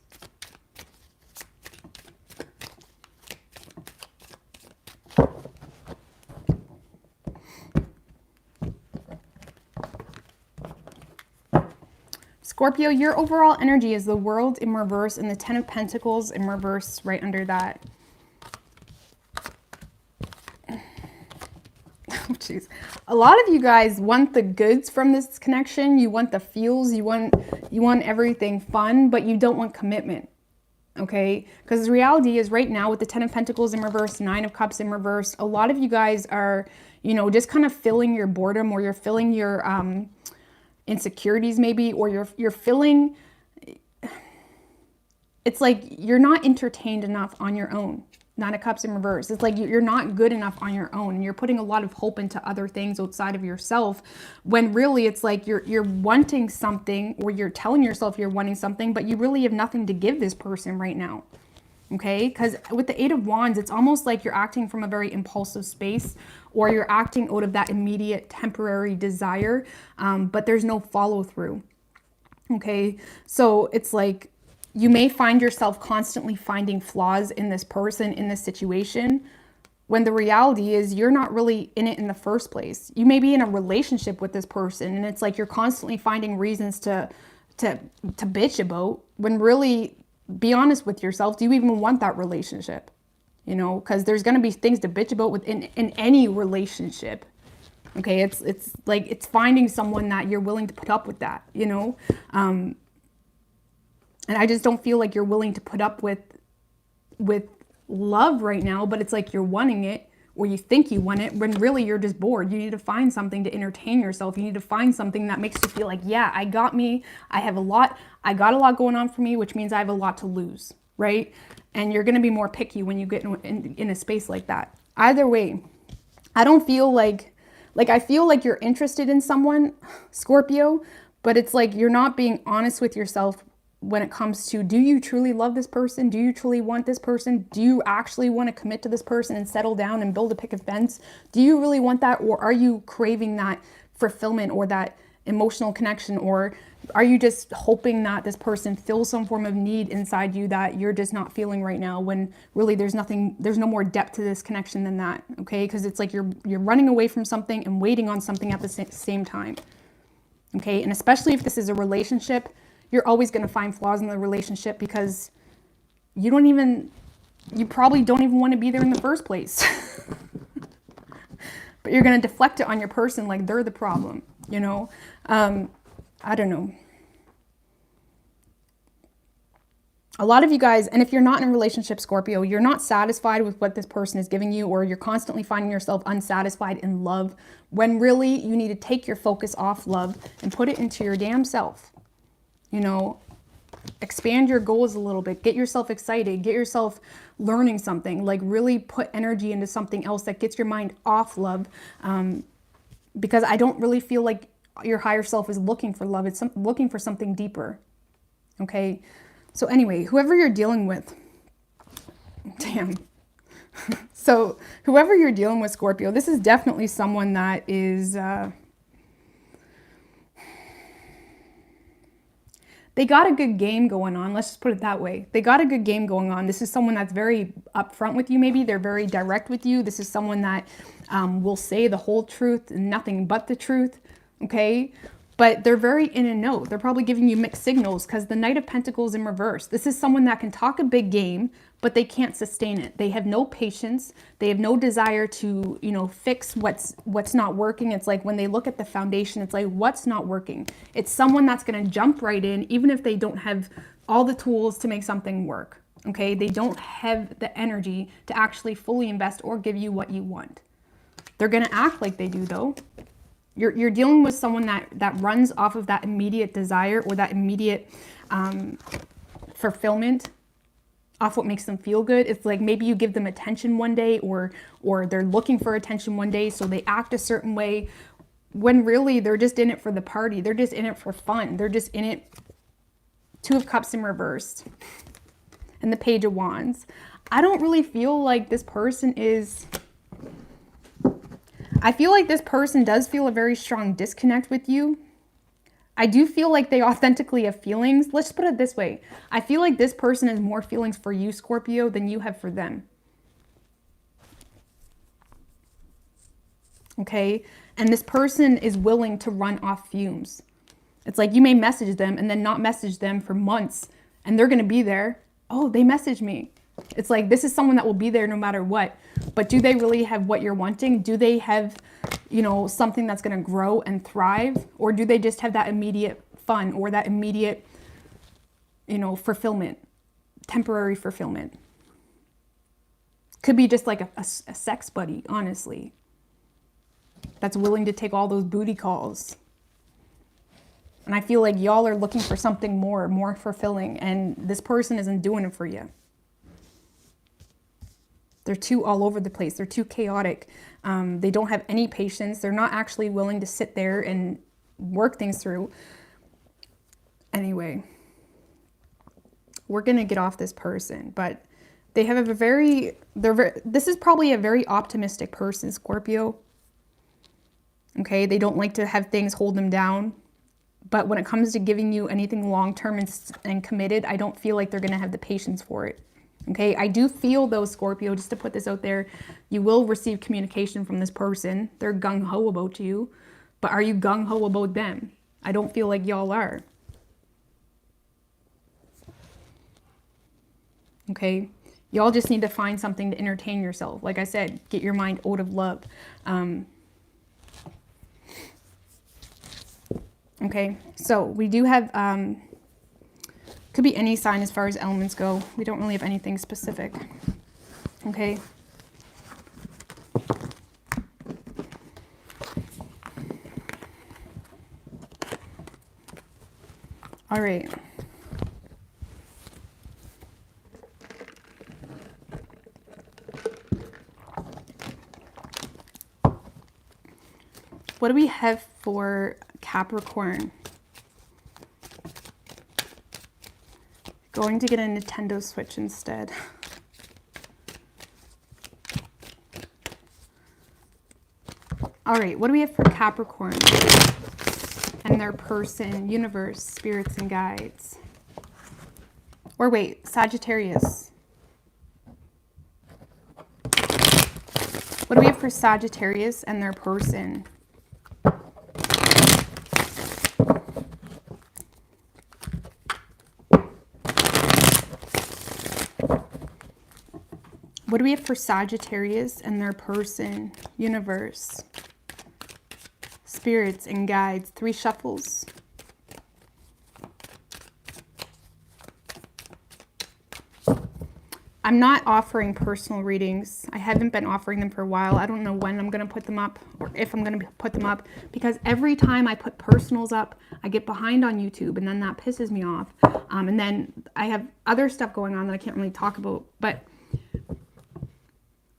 Scorpio, your overall energy is the World in reverse and the Ten of Pentacles in reverse right under that. Oh, jeez. A lot of you guys want the goods from this connection. You want the feels. You want everything fun, but you don't want commitment. Okay? Because the reality is right now with the Ten of Pentacles in reverse, Nine of Cups in reverse, a lot of you guys are, you know, just kind of filling your boredom, or you're filling your insecurities maybe, or you're filling, it's like you're not entertained enough on your own. Nine of Cups in reverse. It's like you're not good enough on your own. You're putting a lot of hope into other things outside of yourself, when really it's like you're wanting something, or you're telling yourself you're wanting something, but you really have nothing to give this person right now. Okay? Because with the Eight of Wands, it's almost like you're acting from a very impulsive space, or you're acting out of that immediate temporary desire, but there's no follow through. Okay? So it's like, you may find yourself constantly finding flaws in this person, in this situation, when the reality is you're not really in it in the first place. You may be in a relationship with this person, and it's like you're constantly finding reasons to bitch about, when really, be honest with yourself, do you even want that relationship? You know, because there's going to be things to bitch about within in any relationship. Okay, it's like it's finding someone that you're willing to put up with that, you know? And I just don't feel like you're willing to put up with love right now, but it's like you're wanting it, or you think you want it, when really you're just bored. You need to find something to entertain yourself. You need to find something that makes you feel like, yeah, I got me. I got a lot going on for me, which means I have a lot to lose, right? And you're going to be more picky when you get in a space like that. Either way, I don't feel like I feel like you're interested in someone, Scorpio, but it's like you're not being honest with yourself when it comes to, do you truly love this person? Do you truly want this person? Do you actually want to commit to this person and settle down and build a picket fence? Do you really want that? Or are you craving that fulfillment or that emotional connection? Or are you just hoping that this person fills some form of need inside you that you're just not feeling right now, when really there's no more depth to this connection than that, okay? Because it's like you're running away from something and waiting on something at the same time, okay? And especially if this is a relationship, you're always going to find flaws in the relationship, because you probably don't even want to be there in the first place. But you're going to deflect it on your person like they're the problem, you know? I don't know. A lot of you guys, and if you're not in a relationship, Scorpio, you're not satisfied with what this person is giving you, or you're constantly finding yourself unsatisfied in love, when really you need to take your focus off love and put it into your damn self. You know, expand your goals a little bit, get yourself excited, get yourself learning something, like really put energy into something else that gets your mind off love. Because I don't really feel like your higher self is looking for love. It's looking for something deeper. Okay. So anyway, whoever you're dealing with, damn. So whoever you're dealing with, Scorpio, this is definitely someone that is, they got a good game going on. Let's just put it that way. They got a good game going on. This is someone that's very upfront with you, maybe. They're very direct with you. This is someone that will say the whole truth and nothing but the truth, okay? But they're very in a know. They're probably giving you mixed signals, because the Knight of Pentacles in reverse. This is someone that can talk a big game, but they can't sustain it. They have no patience. They have no desire to, you know, fix what's not working. It's like when they look at the foundation, it's like, what's not working? It's someone that's going to jump right in, even if they don't have all the tools to make something work. Okay? They don't have the energy to actually fully invest or give you what you want. They're going to act like they do, though. You're dealing with someone that runs off of that immediate desire or that immediate fulfillment off what makes them feel good. It's like maybe you give them attention one day or they're looking for attention one day, so they act a certain way when really they're just in it for the party. They're just in it for fun. They're just in it. Two of Cups in reverse and the Page of Wands. I don't really feel like this person is... I feel like this person does feel a very strong disconnect with you. I do feel like they authentically have feelings. Let's put it this way. I feel like this person has more feelings for you, Scorpio, than you have for them. Okay? And this person is willing to run off fumes. It's like you may message them and then not message them for months, and they're going to be there. Oh, they messaged me. It's like this is someone that will be there no matter what. But do they really have what you're wanting? Do they have, you know, something that's going to grow and thrive? Or do they just have that immediate fun or that immediate, you know, fulfillment, temporary fulfillment? Could be just like a sex buddy, honestly, that's willing to take all those booty calls. And I feel like y'all are looking for something more fulfilling, and this person isn't doing it for you. They're too all over the place. They're too chaotic. They don't have any patience. They're not actually willing to sit there and work things through. Anyway, we're going to get off this person, but they have this is probably a very optimistic person, Scorpio. Okay, they don't like to have things hold them down. But when it comes to giving you anything long-term and committed, I don't feel like they're going to have the patience for it. Okay, I do feel though, Scorpio, just to put this out there, you will receive communication from this person. They're gung-ho about you, but are you gung-ho about them? I don't feel like y'all are. Okay, y'all just need to find something to entertain yourself. Like I said, get your mind out of love. Okay, so we do have, could be any sign as far as elements go. We don't really have anything specific. Okay. All right. What do we have for Capricorn? Going to get a Nintendo Switch instead. All right, what do we have for Capricorn and their person, universe, spirits, and guides? Or wait, Sagittarius. What do we have for Sagittarius and their person? What do we have for Sagittarius and their person, universe, spirits, and guides? 3 shuffles. I'm not offering personal readings. I haven't been offering them for a while. I don't know when I'm going to put them up or if I'm going to put them up, because every time I put personals up, I get behind on YouTube, and then that pisses me off. And then I have other stuff going on that I can't really talk about, but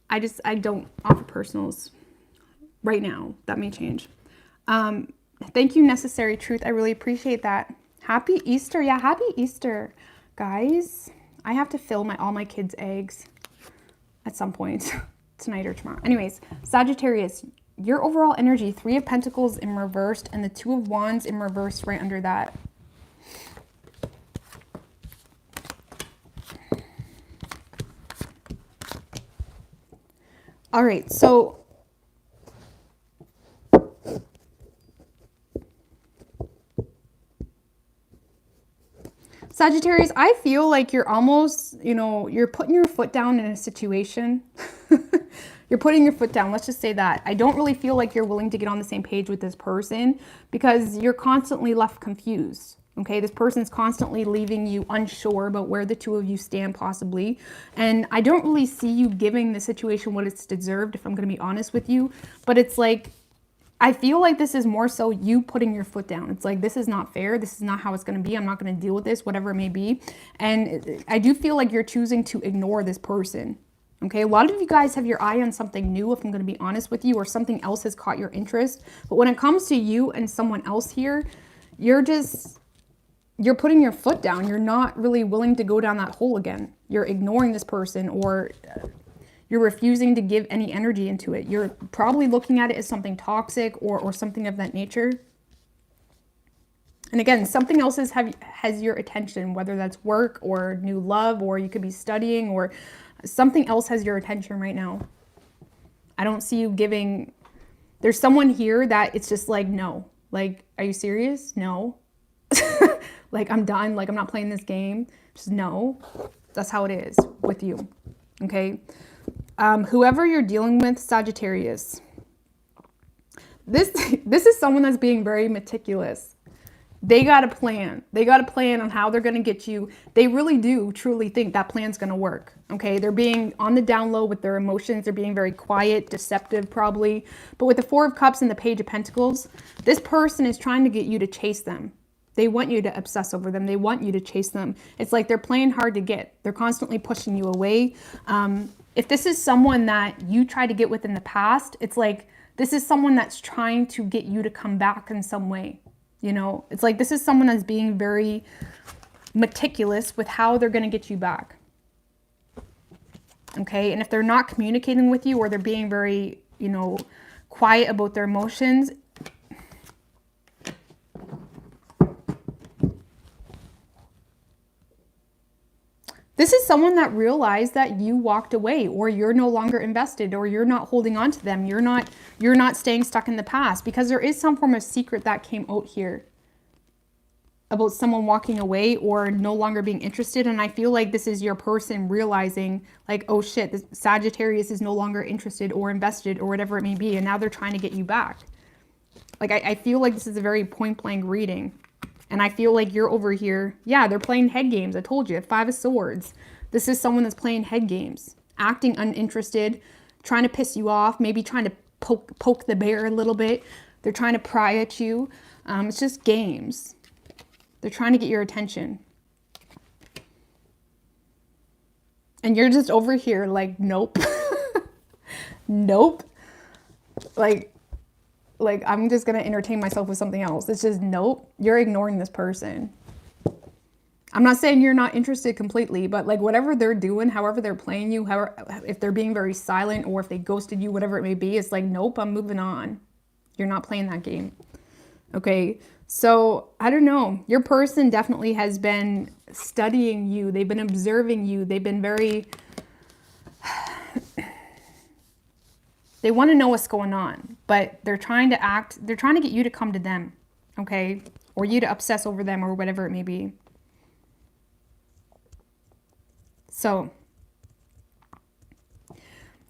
I don't offer personals right now. That may change. Thank you, Necessary Truth. I really appreciate that. Happy Easter. Yeah, happy Easter, guys. I have to fill all my kids' eggs at some point tonight or tomorrow. Anyways, Sagittarius, your overall energy, 3 of Pentacles in reversed and the 2 of Wands in reversed right under that. All right, so Sagittarius, I feel like you're almost, you're putting your foot down in a situation. You're putting your foot down. Let's just say that. I don't really feel like you're willing to get on the same page with this person because you're constantly left confused. Okay, this person's constantly leaving you unsure about where the 2 of you stand possibly. And I don't really see you giving the situation what it's deserved, if I'm going to be honest with you. But it's like I feel like this is more so you putting your foot down. It's like, this is not fair. This is not how it's going to be. I'm not going to deal with this, whatever it may be. And I do feel like you're choosing to ignore this person. Okay, a lot of you guys have your eye on something new, if I'm going to be honest with you, or something else has caught your interest. But when it comes to you and someone else here, you're putting your foot down. You're not really willing to go down that hole again. You're ignoring this person, or you're refusing to give any energy into it. You're probably looking at it as something toxic or something of that nature. And again, something else has your attention, whether that's work or new love, or you could be studying, or something else has your attention right now. I don't see you giving. There's someone here that it's just like, no. Like, are you serious? No. Like, I'm done. Like, I'm not playing this game. Just no. That's how it is with you. Okay. Whoever you're dealing with, Sagittarius. This is someone that's being very meticulous. They got a plan. They got a plan on how they're going to get you. They really do truly think that plan's going to work. Okay. They're being on the down low with their emotions. They're being very quiet, deceptive probably. But with the Four of Cups and the Page of Pentacles, this person is trying to get you to chase them. They want you to obsess over them. They want you to chase them. It's like they're playing hard to get. They're constantly pushing you away. If this is someone that you tried to get with in the past, it's like this is someone that's trying to get you to come back in some way. You know, it's like this is someone that's being very meticulous with how they're going to get you back. Okay. And if they're not communicating with you, or they're being very, you know, quiet about their emotions, this is someone that realized that you walked away, or you're no longer invested, or you're not holding on to them. You're not staying stuck in the past, because there is some form of secret that came out here about someone walking away or no longer being interested. And I feel like this is your person realizing like, oh shit, this Sagittarius is no longer interested or invested or whatever it may be. And now they're trying to get you back. Like, I feel like this is a very point blank reading. And I feel like you're over here. Yeah, they're playing head games. I told you, 5 of Swords. This is someone that's playing head games, acting uninterested, trying to piss you off, maybe trying to poke the bear a little bit. They're trying to pry at you. It's just games. They're trying to get your attention. And you're just over here like, nope. Nope. Like, I'm just going to entertain myself with something else. It's just, nope, you're ignoring this person. I'm not saying you're not interested completely, but like whatever they're doing, however they're playing you, however, if they're being very silent or if they ghosted you, whatever it may be, it's like, nope, I'm moving on. You're not playing that game. Okay. So I don't know. Your person definitely has been studying you. They've been observing you. They've been very, they want to know what's going on, but they're trying to get you to come to them, okay? Or you to obsess over them or whatever it may be. So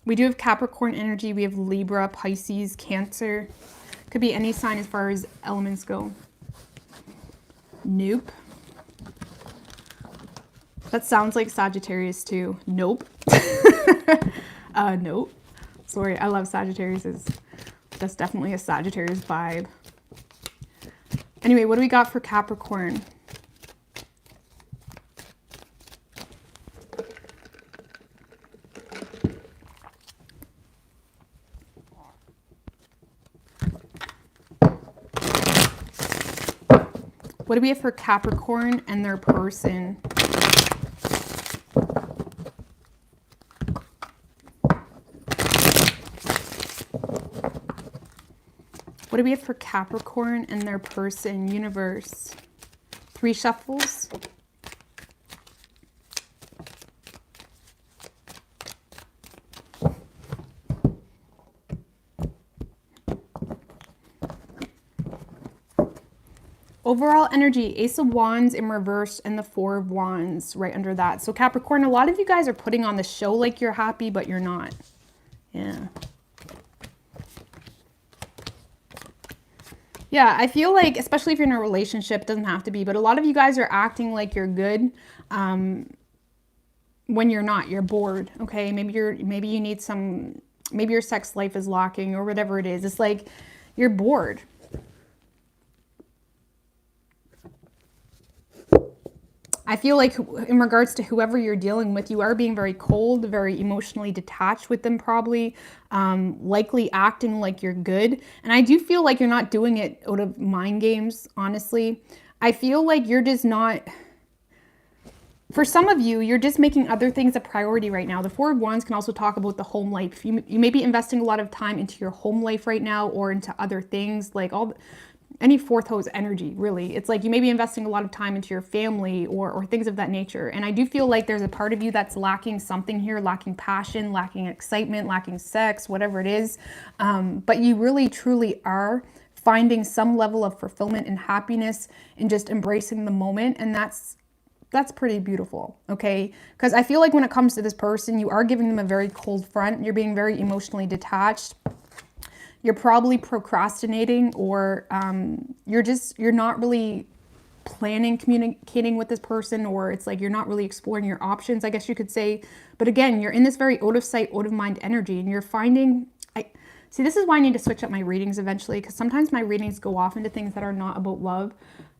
we do have Capricorn energy. We have Libra, Pisces, Cancer. Could be any sign as far as elements go. Nope. That sounds like Sagittarius too. Nope. Nope. Sorry, I love Sagittarius. That's definitely a Sagittarius vibe. Anyway, what do we got for Capricorn? What do we have for Capricorn and their person? What do we have for Capricorn and their person? Universe. 3 shuffles. Overall energy, Ace of Wands in reverse and the 4 of Wands right under that. So Capricorn, a lot of you guys are putting on the show like you're happy, but you're not. Yeah. Yeah, I feel like, especially if you're in a relationship, it doesn't have to be, but a lot of you guys are acting like you're good when you're not. You're bored, okay? Maybe you need some, maybe your sex life is lacking or whatever it is. It's like You're bored. I feel like in regards to whoever you're dealing with, you are being very cold, very emotionally detached with them probably, likely acting like you're good. And I do feel like you're not doing it out of mind games, honestly. I feel like you're just not, for some of you, you're just making other things a priority right now. The Four of Wands can also talk about the home life. You may be investing a lot of time into your home life right now or into other things like any fourth house energy, really. It's like you may be investing a lot of time into your family or things of that nature. And I do feel like there's a part of you that's lacking something here, lacking passion, lacking excitement, lacking sex, whatever it is. But you really, truly are finding some level of fulfillment and happiness in just embracing the moment. And that's pretty beautiful, okay? Because I feel like when it comes to this person, you are giving them a very cold front. You're being very emotionally detached. You're probably procrastinating, or you're not really planning communicating with this person, or it's like you're not really exploring your options, I guess you could say. But again, you're in this very out of sight, out of mind energy, and you're finding, see, this is why I need to switch up my readings eventually, because sometimes my readings go off into things that are not about love,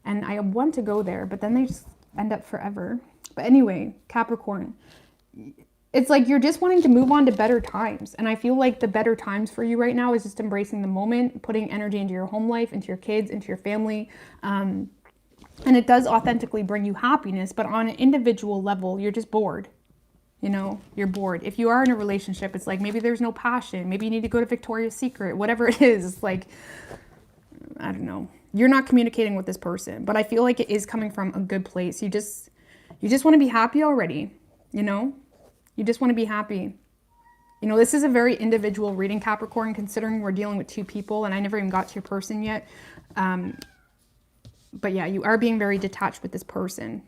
and I want to go there, but then they just end up forever. But anyway, Capricorn, it's like you're just wanting to move on to better times. And I feel like the better times for you right now is just embracing the moment, putting energy into your home life, into your kids, into your family. And it does authentically bring you happiness, but on an individual level, you're just bored. You know, you're bored. If you are in a relationship, it's like maybe there's no passion. Maybe you need to go to Victoria's Secret, whatever it is. It's like, I don't know. You're not communicating with this person, but I feel like it is coming from a good place. You just want to be happy already, you know? You just want to be happy. You know, this is a very individual reading, Capricorn, considering we're dealing with two people and I never even got to your person yet. But yeah, you are being very detached with this person.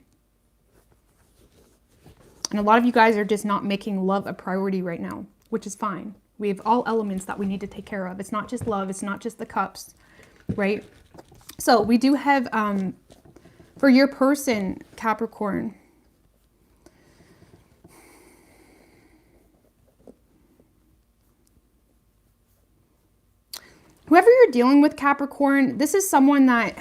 And a lot of you guys are just not making love a priority right now, which is fine. We have all elements that we need to take care of. It's not just love. It's not just the cups, right? So we do have, for your person, Capricorn, whoever you're dealing with, Capricorn, this is someone that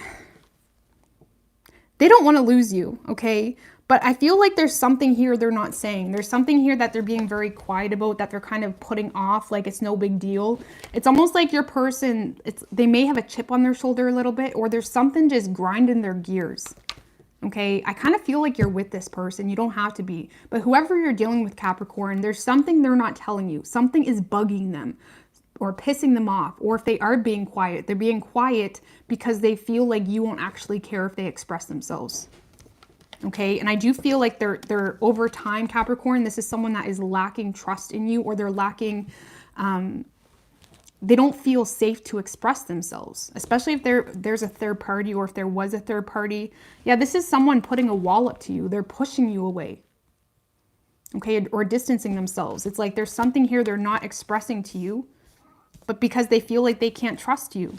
they don't want to lose you, okay? But I feel like there's something here they're not saying. There's something here that they're being very quiet about, that they're kind of putting off, like it's no big deal. It's almost like your person, they may have a chip on their shoulder a little bit, or there's something just grinding their gears, okay? I kind of feel like you're with this person. You don't have to be. But whoever you're dealing with, Capricorn, there's something they're not telling you. Something is bugging them or pissing them off. Or if they are being quiet, they're being quiet because they feel like you won't actually care if they express themselves. Okay, and I do feel like they're over time, Capricorn, this is someone that is lacking trust in you, or they're lacking, they don't feel safe to express themselves, especially if there's a third party, or if there was a third party. Yeah, this is someone putting a wall up to you. They're pushing you away, okay, or distancing themselves. It's like there's something here they're not expressing to you, but because they feel like they can't trust you.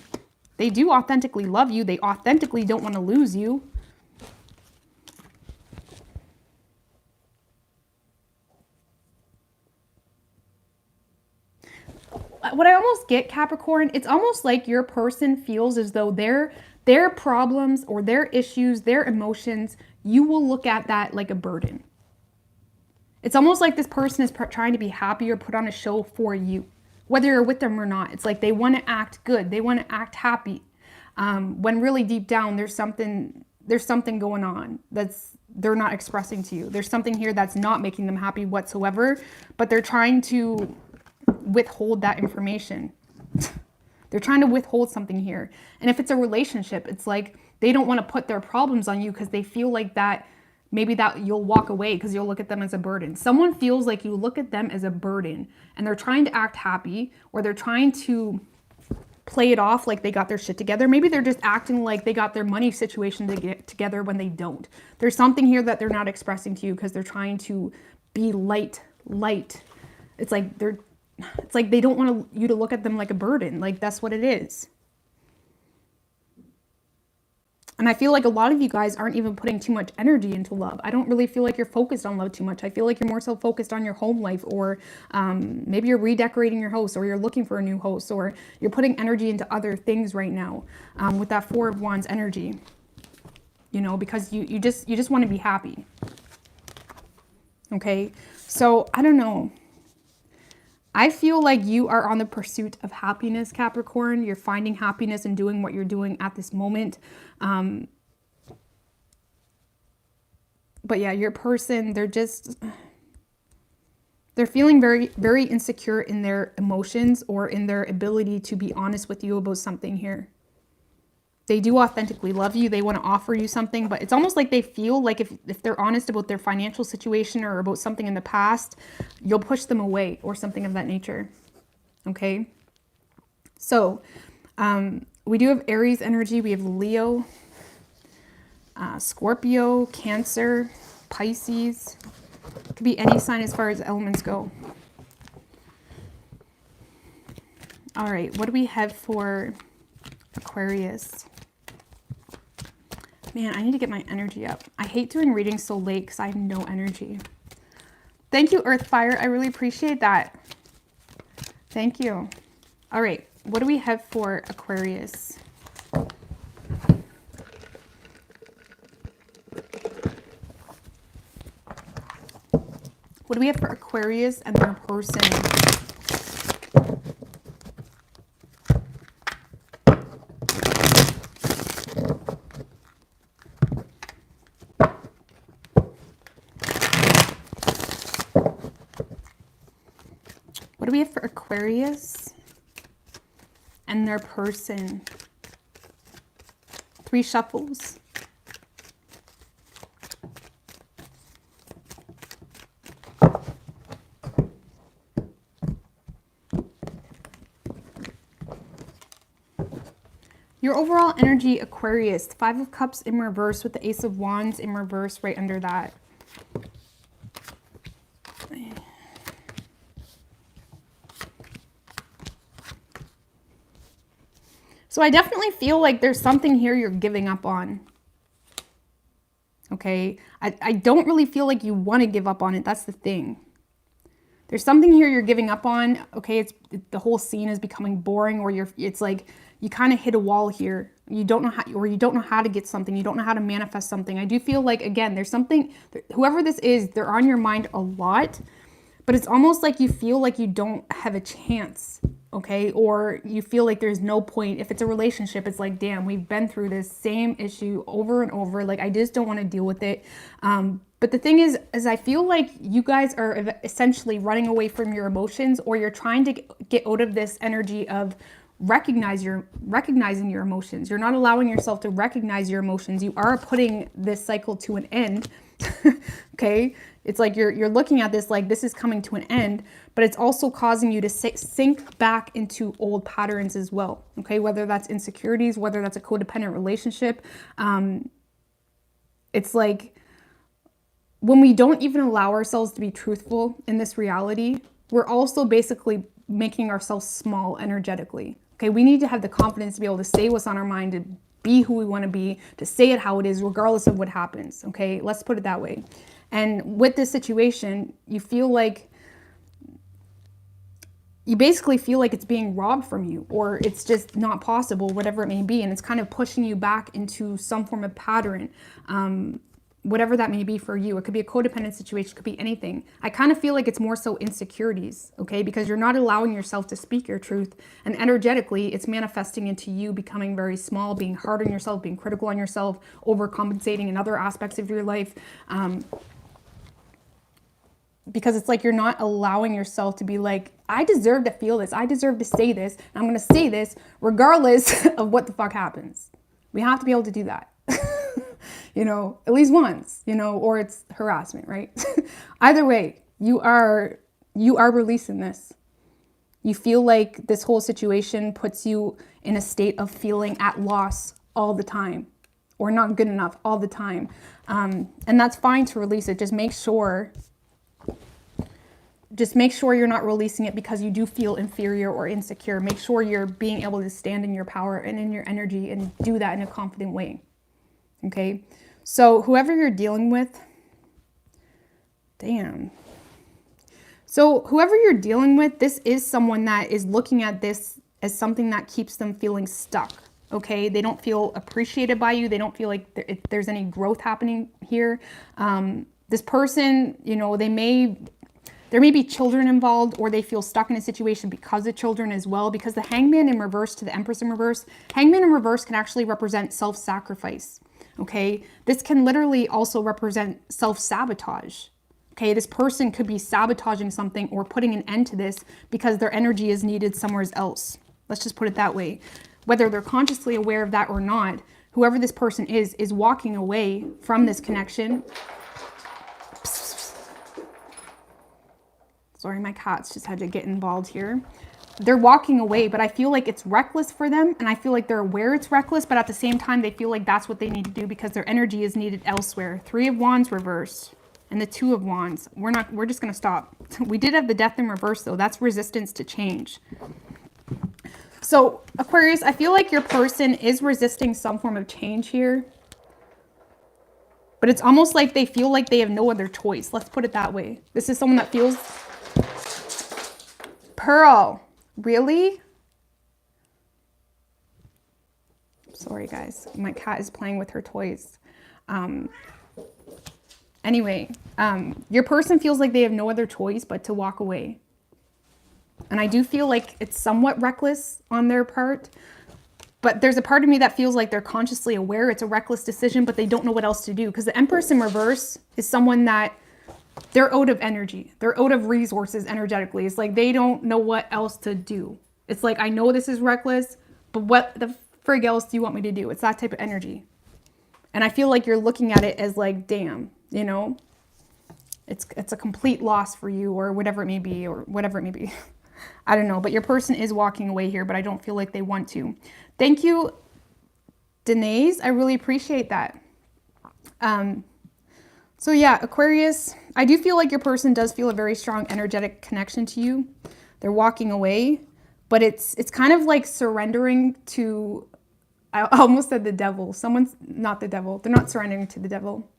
They do authentically love you. They authentically don't want to lose you. What I almost get, Capricorn, it's almost like your person feels as though their problems or their issues, their emotions, you will look at that like a burden. It's almost like this person is trying to be happy or put on a show for you, whether you're with them or not. It's like they want to act good. They want to act happy. When really deep down, there's something going on they're not expressing to you. There's something here that's not making them happy whatsoever, but they're trying to withhold that information. They're trying to withhold something here. And if it's a relationship, it's like they don't want to put their problems on you because they feel like that maybe that you'll walk away because you'll look at them as a burden. Someone feels like you look at them as a burden and they're trying to act happy, or they're trying to play it off like they got their shit together. Maybe they're just acting like they got their money situation to get together when they don't. There's something here that they're not expressing to you because they're trying to be light. It's like they don't want you to look at them like a burden. Like that's what it is. And I feel like a lot of you guys aren't even putting too much energy into love. I don't really feel like you're focused on love too much. I feel like you're more so focused on your home life, or maybe you're redecorating your house, or you're looking for a new house, or you're putting energy into other things right now with that Four of Wands energy, you know, because you just want to be happy. Okay, so I don't know. I feel like you are on the pursuit of happiness, Capricorn. You're finding happiness and doing what you're doing at this moment. But yeah, your person, they're feeling very, very insecure in their emotions or in their ability to be honest with you about something here. They do authentically love you. They want to offer you something, but it's almost like they feel like if they're honest about their financial situation or about something in the past, you'll push them away or something of that nature. Okay. So we do have Aries energy. We have Leo, Scorpio, Cancer, Pisces. It could be any sign as far as elements go. All right. What do we have for Aquarius? Man, I need to get my energy up. I hate doing readings so late because I have no energy. Thank you, Earth Fire. I really appreciate that. Thank you. All right. What do we have for Aquarius? What do we have for Aquarius and their person? What do we have for Aquarius and their person? 3 shuffles. Your overall energy, Aquarius, 5 of Cups in reverse with the Ace of Wands in reverse right under that. So I definitely feel like there's something here you're giving up on. Okay, I don't really feel like you want to give up on it. That's the thing. There's something here you're giving up on. Okay, the whole scene is becoming boring, or it's like you kind of hit a wall here. You don't know how, or you don't know how to get something. You don't know how to manifest something. I do feel like, again, there's something, whoever this is, they're on your mind a lot, but it's almost like you feel like you don't have a chance. Okay, or you feel like there's no point. If it's a relationship, it's like, damn, we've been through this same issue over and over. Like, I just don't want to deal with it. But the thing is I feel like you guys are essentially running away from your emotions, or you're trying to get out of this energy of recognizing your emotions. You're not allowing yourself to recognize your emotions. You are putting this cycle to an end. Okay, it's like you're looking at this like this is coming to an end, but it's also causing you to sink back into old patterns as well. Okay, whether that's insecurities, whether that's a codependent relationship. It's like when we don't even allow ourselves to be truthful in this reality, we're also basically making ourselves small energetically. Okay, we need to have the confidence to be able to say what's on our mind, to be who we want to be, to say it how it is, regardless of what happens. Okay, let's put it that way. And with this situation, you feel like, you basically feel like it's being robbed from you, or it's just not possible, whatever it may be. And it's kind of pushing you back into some form of pattern, whatever that may be for you. It could be a codependent situation, it could be anything. I kind of feel like it's more so insecurities, okay? Because you're not allowing yourself to speak your truth. And energetically, it's manifesting into you becoming very small, being hard on yourself, being critical on yourself, overcompensating in other aspects of your life. Because it's like you're not allowing yourself to be like, I deserve to feel this. I deserve to say this. And I'm going to say this regardless of what the fuck happens. We have to be able to do that. You know, at least once, you know, or it's harassment, right? Either way, you are releasing this. You feel like this whole situation puts you in a state of feeling at loss all the time, or not good enough all the time. And that's fine to release it. Just make sure you're not releasing it because you do feel inferior or insecure. Make sure you're being able to stand in your power and in your energy and do that in a confident way. Okay. So whoever you're dealing with, damn. So whoever you're dealing with, this is someone that is looking at this as something that keeps them feeling stuck. Okay. They don't feel appreciated by you. They don't feel like there's any growth happening here. This person, you know, there may be children involved, or they feel stuck in a situation because of children as well, because the Hangman in reverse to the Empress in reverse, Hangman in reverse can actually represent self-sacrifice. Okay. This can literally also represent self-sabotage. Okay. This person could be sabotaging something or putting an end to this because their energy is needed somewhere else. Let's just put it that way. Whether they're consciously aware of that or not, whoever this person is walking away from this connection. Sorry, my cats just had to get involved here. They're walking away, but I feel like it's reckless for them, and I feel like they're aware it's reckless, but at the same time, they feel like that's what they need to do because their energy is needed elsewhere. 3 of Wands reversed and the 2 of Wands. We're just going to stop. We did have the Death in reverse, though. That's resistance to change. So, Aquarius, I feel like your person is resisting some form of change here, but it's almost like they feel like they have no other choice. Let's put it that way. This is someone that feels... Pearl, really? Sorry, guys. My cat is playing with her toys. Anyway, your person feels like they have no other choice but to walk away. And I do feel like it's somewhat reckless on their part. But there's a part of me that feels like they're consciously aware it's a reckless decision, but they don't know what else to do. Because the Empress in reverse is someone that... they're out of energy. They're out of resources energetically. It's like they don't know what else to do. It's like, I know this is reckless, but what the frig else do you want me to do? It's that type of energy. And I feel like you're looking at it as like, damn, you know, it's a complete loss for you, or whatever it may be, or whatever it may be. I don't know, but your person is walking away here, but I don't feel like they want to. Thank you, Denise. I really appreciate that. So yeah, Aquarius, I do feel like your person does feel a very strong energetic connection to you. They're walking away, but it's kind of like surrendering to, I almost said the devil. Someone's not the devil. They're not surrendering to the devil.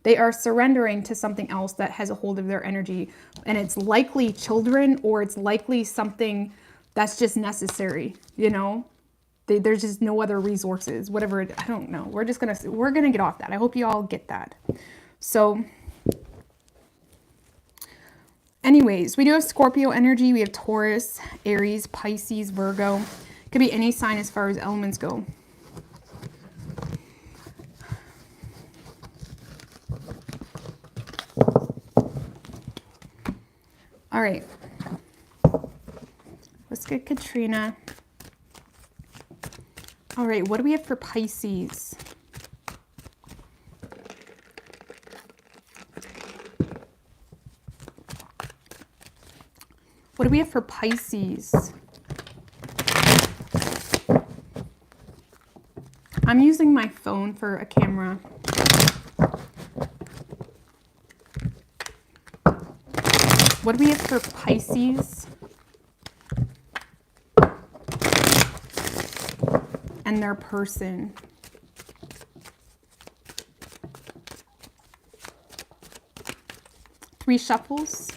They are surrendering to something else that has a hold of their energy. And it's likely children, or it's likely something that's just necessary, you know? There's just no other resources, whatever. I don't know. We're going to get off that. I hope you all get that. So anyways, we do have Scorpio energy. We have Taurus, Aries, Pisces, Virgo. Could be any sign as far as elements go. All right. Let's get Katrina. All right, what do we have for Pisces? What do we have for Pisces? I'm using my phone for a camera. What do we have for Pisces? And their person. Three shuffles.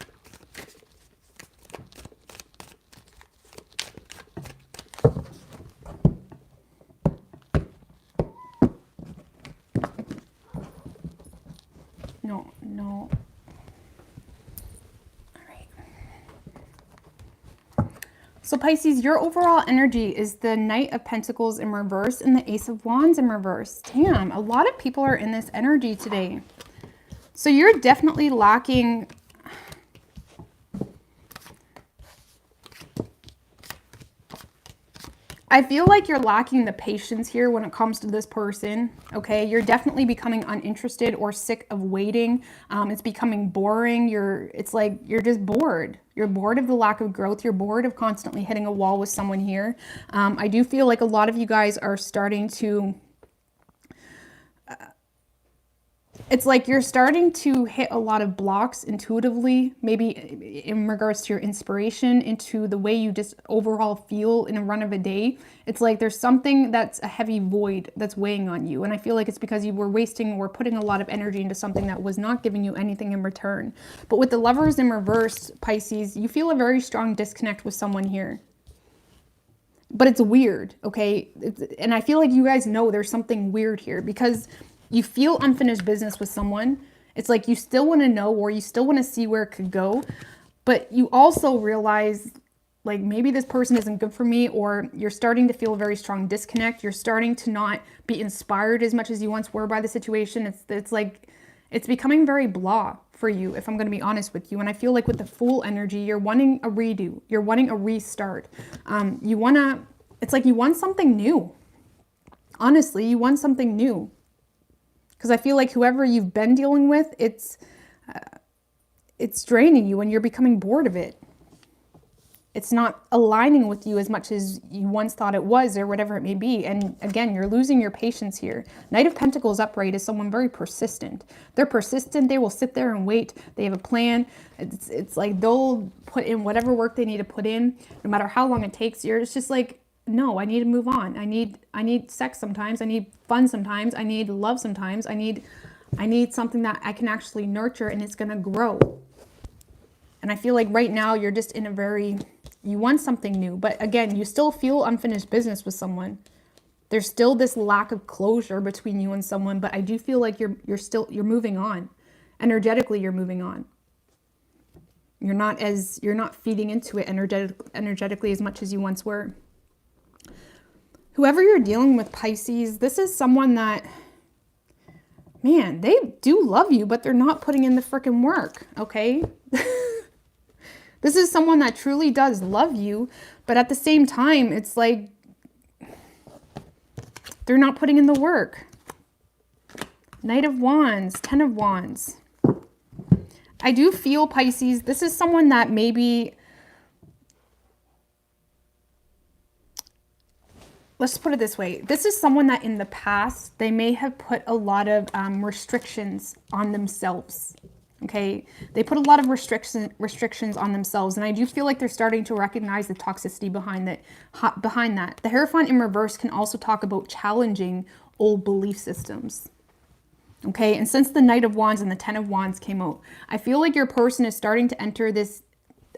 No. All right. So Pisces, your overall energy is the Knight of Pentacles in reverse and the Ace of Wands in reverse. Damn, a lot of people are in this energy today. So you're definitely lacking... I feel like you're lacking the patience here when it comes to this person, okay? You're definitely becoming uninterested or sick of waiting. It's becoming boring. It's like you're just bored. You're bored of the lack of growth. You're bored of constantly hitting a wall with someone here. I do feel like a lot of you guys are starting to... It's like you're starting to hit a lot of blocks intuitively, maybe in regards to your inspiration, into the way you just overall feel in a run of a day. It's like there's something that's a heavy void that's weighing on you. And I feel like it's because you were wasting or putting a lot of energy into something that was not giving you anything in return. But with the Lovers in reverse, Pisces, you feel a very strong disconnect with someone here. But it's weird, okay? And I feel like you guys know there's something weird here because you feel unfinished business with someone. It's like you still want to know, or you still want to see where it could go. But you also realize, like, maybe this person isn't good for me, or you're starting to feel a very strong disconnect. You're starting to not be inspired as much as you once were by the situation. It's like, it's becoming very blah for you, if I'm going to be honest with you. And I feel like with the Fool energy, you're wanting a redo. You're wanting a restart. It's like you want something new. Honestly, you want something new. Because I feel like whoever you've been dealing with, it's draining you and you're becoming bored of it. It's not aligning with you as much as you once thought it was, or whatever it may be. And again, you're losing your patience here. Knight of Pentacles upright is someone very persistent. They're persistent. They will sit there and wait. They have a plan. It's like they'll put in whatever work they need to put in, no matter how long it takes. It's just like, no, I need to move on. I need sex sometimes. I need fun sometimes. I need love sometimes. I need something that I can actually nurture and it's going to grow. And I feel like right now you're just in a very, you want something new. But again, you still feel unfinished business with someone. There's still this lack of closure between you and someone, but I do feel like you're moving on. Energetically, you're moving on. You're not feeding into it energetically as much as you once were. Whoever you're dealing with, Pisces, this is someone that, man, they do love you, but they're not putting in the freaking work, okay? This is someone that truly does love you, but at the same time, it's like they're not putting in the work. Knight of Wands, Ten of Wands. I do feel, Pisces, this is someone that maybe, let's put it this way. This is someone that in the past, they may have put a lot of restrictions on themselves. Okay, they put a lot of restrictions on themselves, and I do feel like they're starting to recognize the toxicity behind that. The Hierophant in reverse can also talk about challenging old belief systems. Okay, and since the Knight of Wands and the Ten of Wands came out, I feel like your person is starting to enter this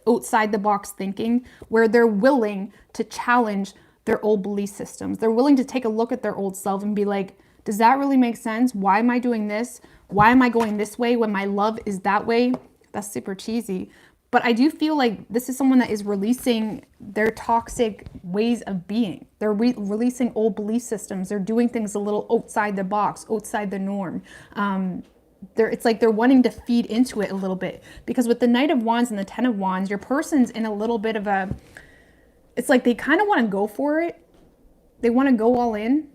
outside the box thinking where they're willing to challenge their old belief systems. They're willing to take a look at their old self and be like, does that really make sense? Why am I doing this? Why am I going this way when my love is that way? That's super cheesy. But I do feel like this is someone that is releasing their toxic ways of being. They're releasing old belief systems. They're doing things a little outside the box, outside the norm. It's like they're wanting to feed into it a little bit. Because with the Knight of Wands and the Ten of Wands, your person's in a little bit of a, it's like they kind of want to go for it. They want to go all in.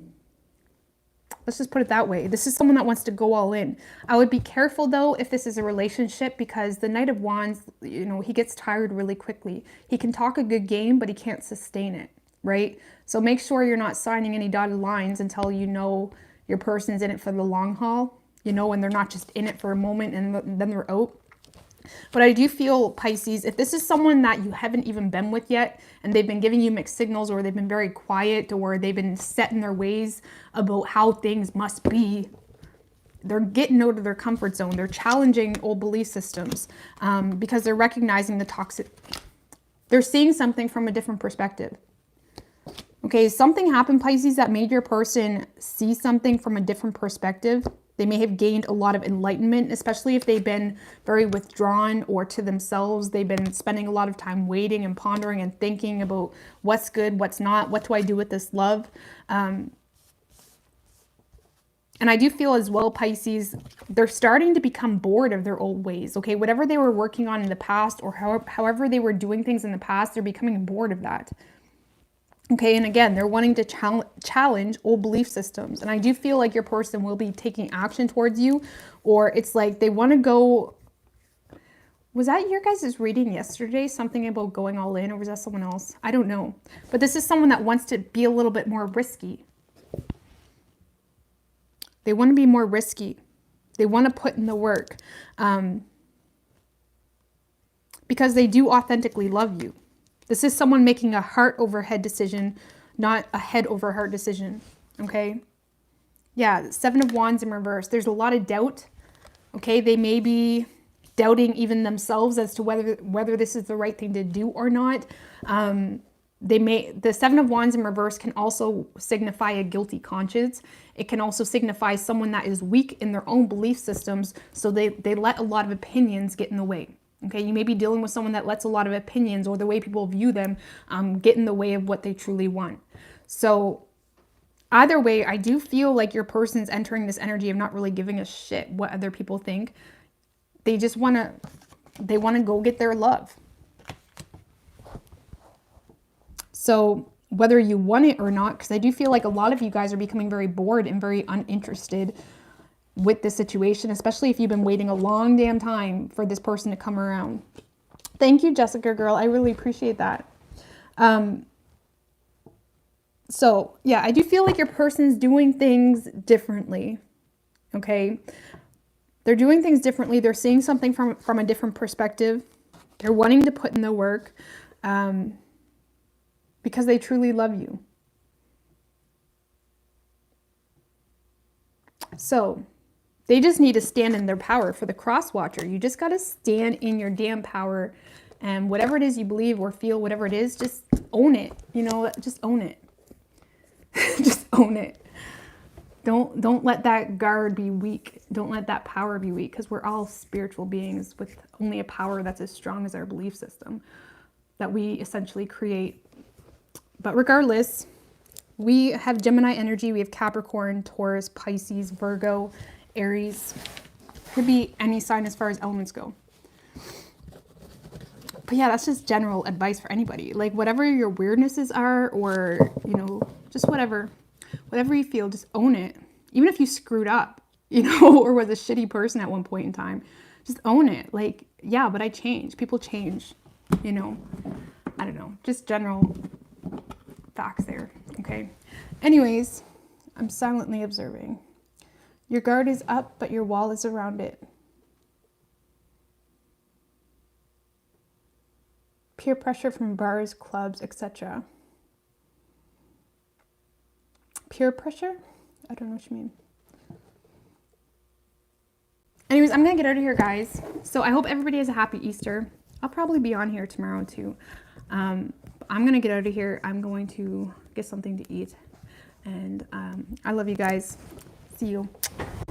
Let's just put it that way. This is someone that wants to go all in. I would be careful though if this is a relationship, because the Knight of Wands, you know, he gets tired really quickly. He can talk a good game, but he can't sustain it, right? So make sure you're not signing any dotted lines until you know your person's in it for the long haul, you know, and they're not just in it for a moment and then they're out. But I do feel, Pisces, if this is someone that you haven't even been with yet and they've been giving you mixed signals, or they've been very quiet, or they've been set in their ways about how things must be, they're getting out of their comfort zone. They're challenging old belief systems because they're recognizing the toxic. They're seeing something from a different perspective. Okay, something happened, Pisces, that made your person see something from a different perspective. They may have gained a lot of enlightenment, especially if they've been very withdrawn or to themselves. They've been spending a lot of time waiting and pondering and thinking about what's good, what's not, what do I do with this love? And I do feel as well, Pisces, they're starting to become bored of their old ways, okay? Whatever they were working on in the past, or however they were doing things in the past, they're becoming bored of that. Okay, and again, they're wanting to challenge old belief systems. And I do feel like your person will be taking action towards you, or it's like they want to go. Was that your guys' reading yesterday? Something about going all in, or was that someone else? I don't know. But this is someone that wants to be a little bit more risky. They want to be more risky. They want to put in the work because they do authentically love you. This is someone making a heart over head decision, not a head over heart decision. Okay. Yeah. 7 of Wands in reverse. There's a lot of doubt. Okay. They may be doubting even themselves as to whether this is the right thing to do or not. The 7 of Wands in reverse can also signify a guilty conscience. It can also signify someone that is weak in their own belief systems. So they let a lot of opinions get in the way. Okay, you may be dealing with someone that lets a lot of opinions or the way people view them get in the way of what they truly want. So either way, I do feel like your person's entering this energy of not really giving a shit what other people think. They just want to go get their love. So whether you want it or not, because I do feel like a lot of you guys are becoming very bored and very uninterested with this situation, especially if you've been waiting a long damn time for this person to come around. Thank you, Jessica girl. I really appreciate that. So yeah, I do feel like your person's doing things differently. Okay. They're doing things differently. They're seeing something from a different perspective. They're wanting to put in the work because they truly love you. So they just need to stand in their power. For the cross watcher, you just got to stand in your damn power, and whatever it is you believe or feel, whatever it is, just own it. You know, just own it. Just own it. Don't let that guard be weak. Don't let that power be weak, because we're all spiritual beings with only a power that's as strong as our belief system that we essentially create. But regardless, we have Gemini energy. We have Capricorn, Taurus, Pisces, Virgo, Aries. Could be any sign as far as elements go. But yeah, that's just general advice for anybody. Like whatever your weirdnesses are, or, you know, just whatever you feel, just own it. Even if you screwed up, you know, or was a shitty person at one point in time, just own it. Like, yeah, but I changed. People change, you know. I don't know. Just general facts there. Okay. Anyways, I'm silently observing. Your guard is up, but your wall is around it. Peer pressure from bars, clubs, etc. Peer pressure? I don't know what you mean. Anyways, I'm going to get out of here, guys. So I hope everybody has a happy Easter. I'll probably be on here tomorrow, too. I'm going to get out of here. I'm going to get something to eat. And I love you guys. See you.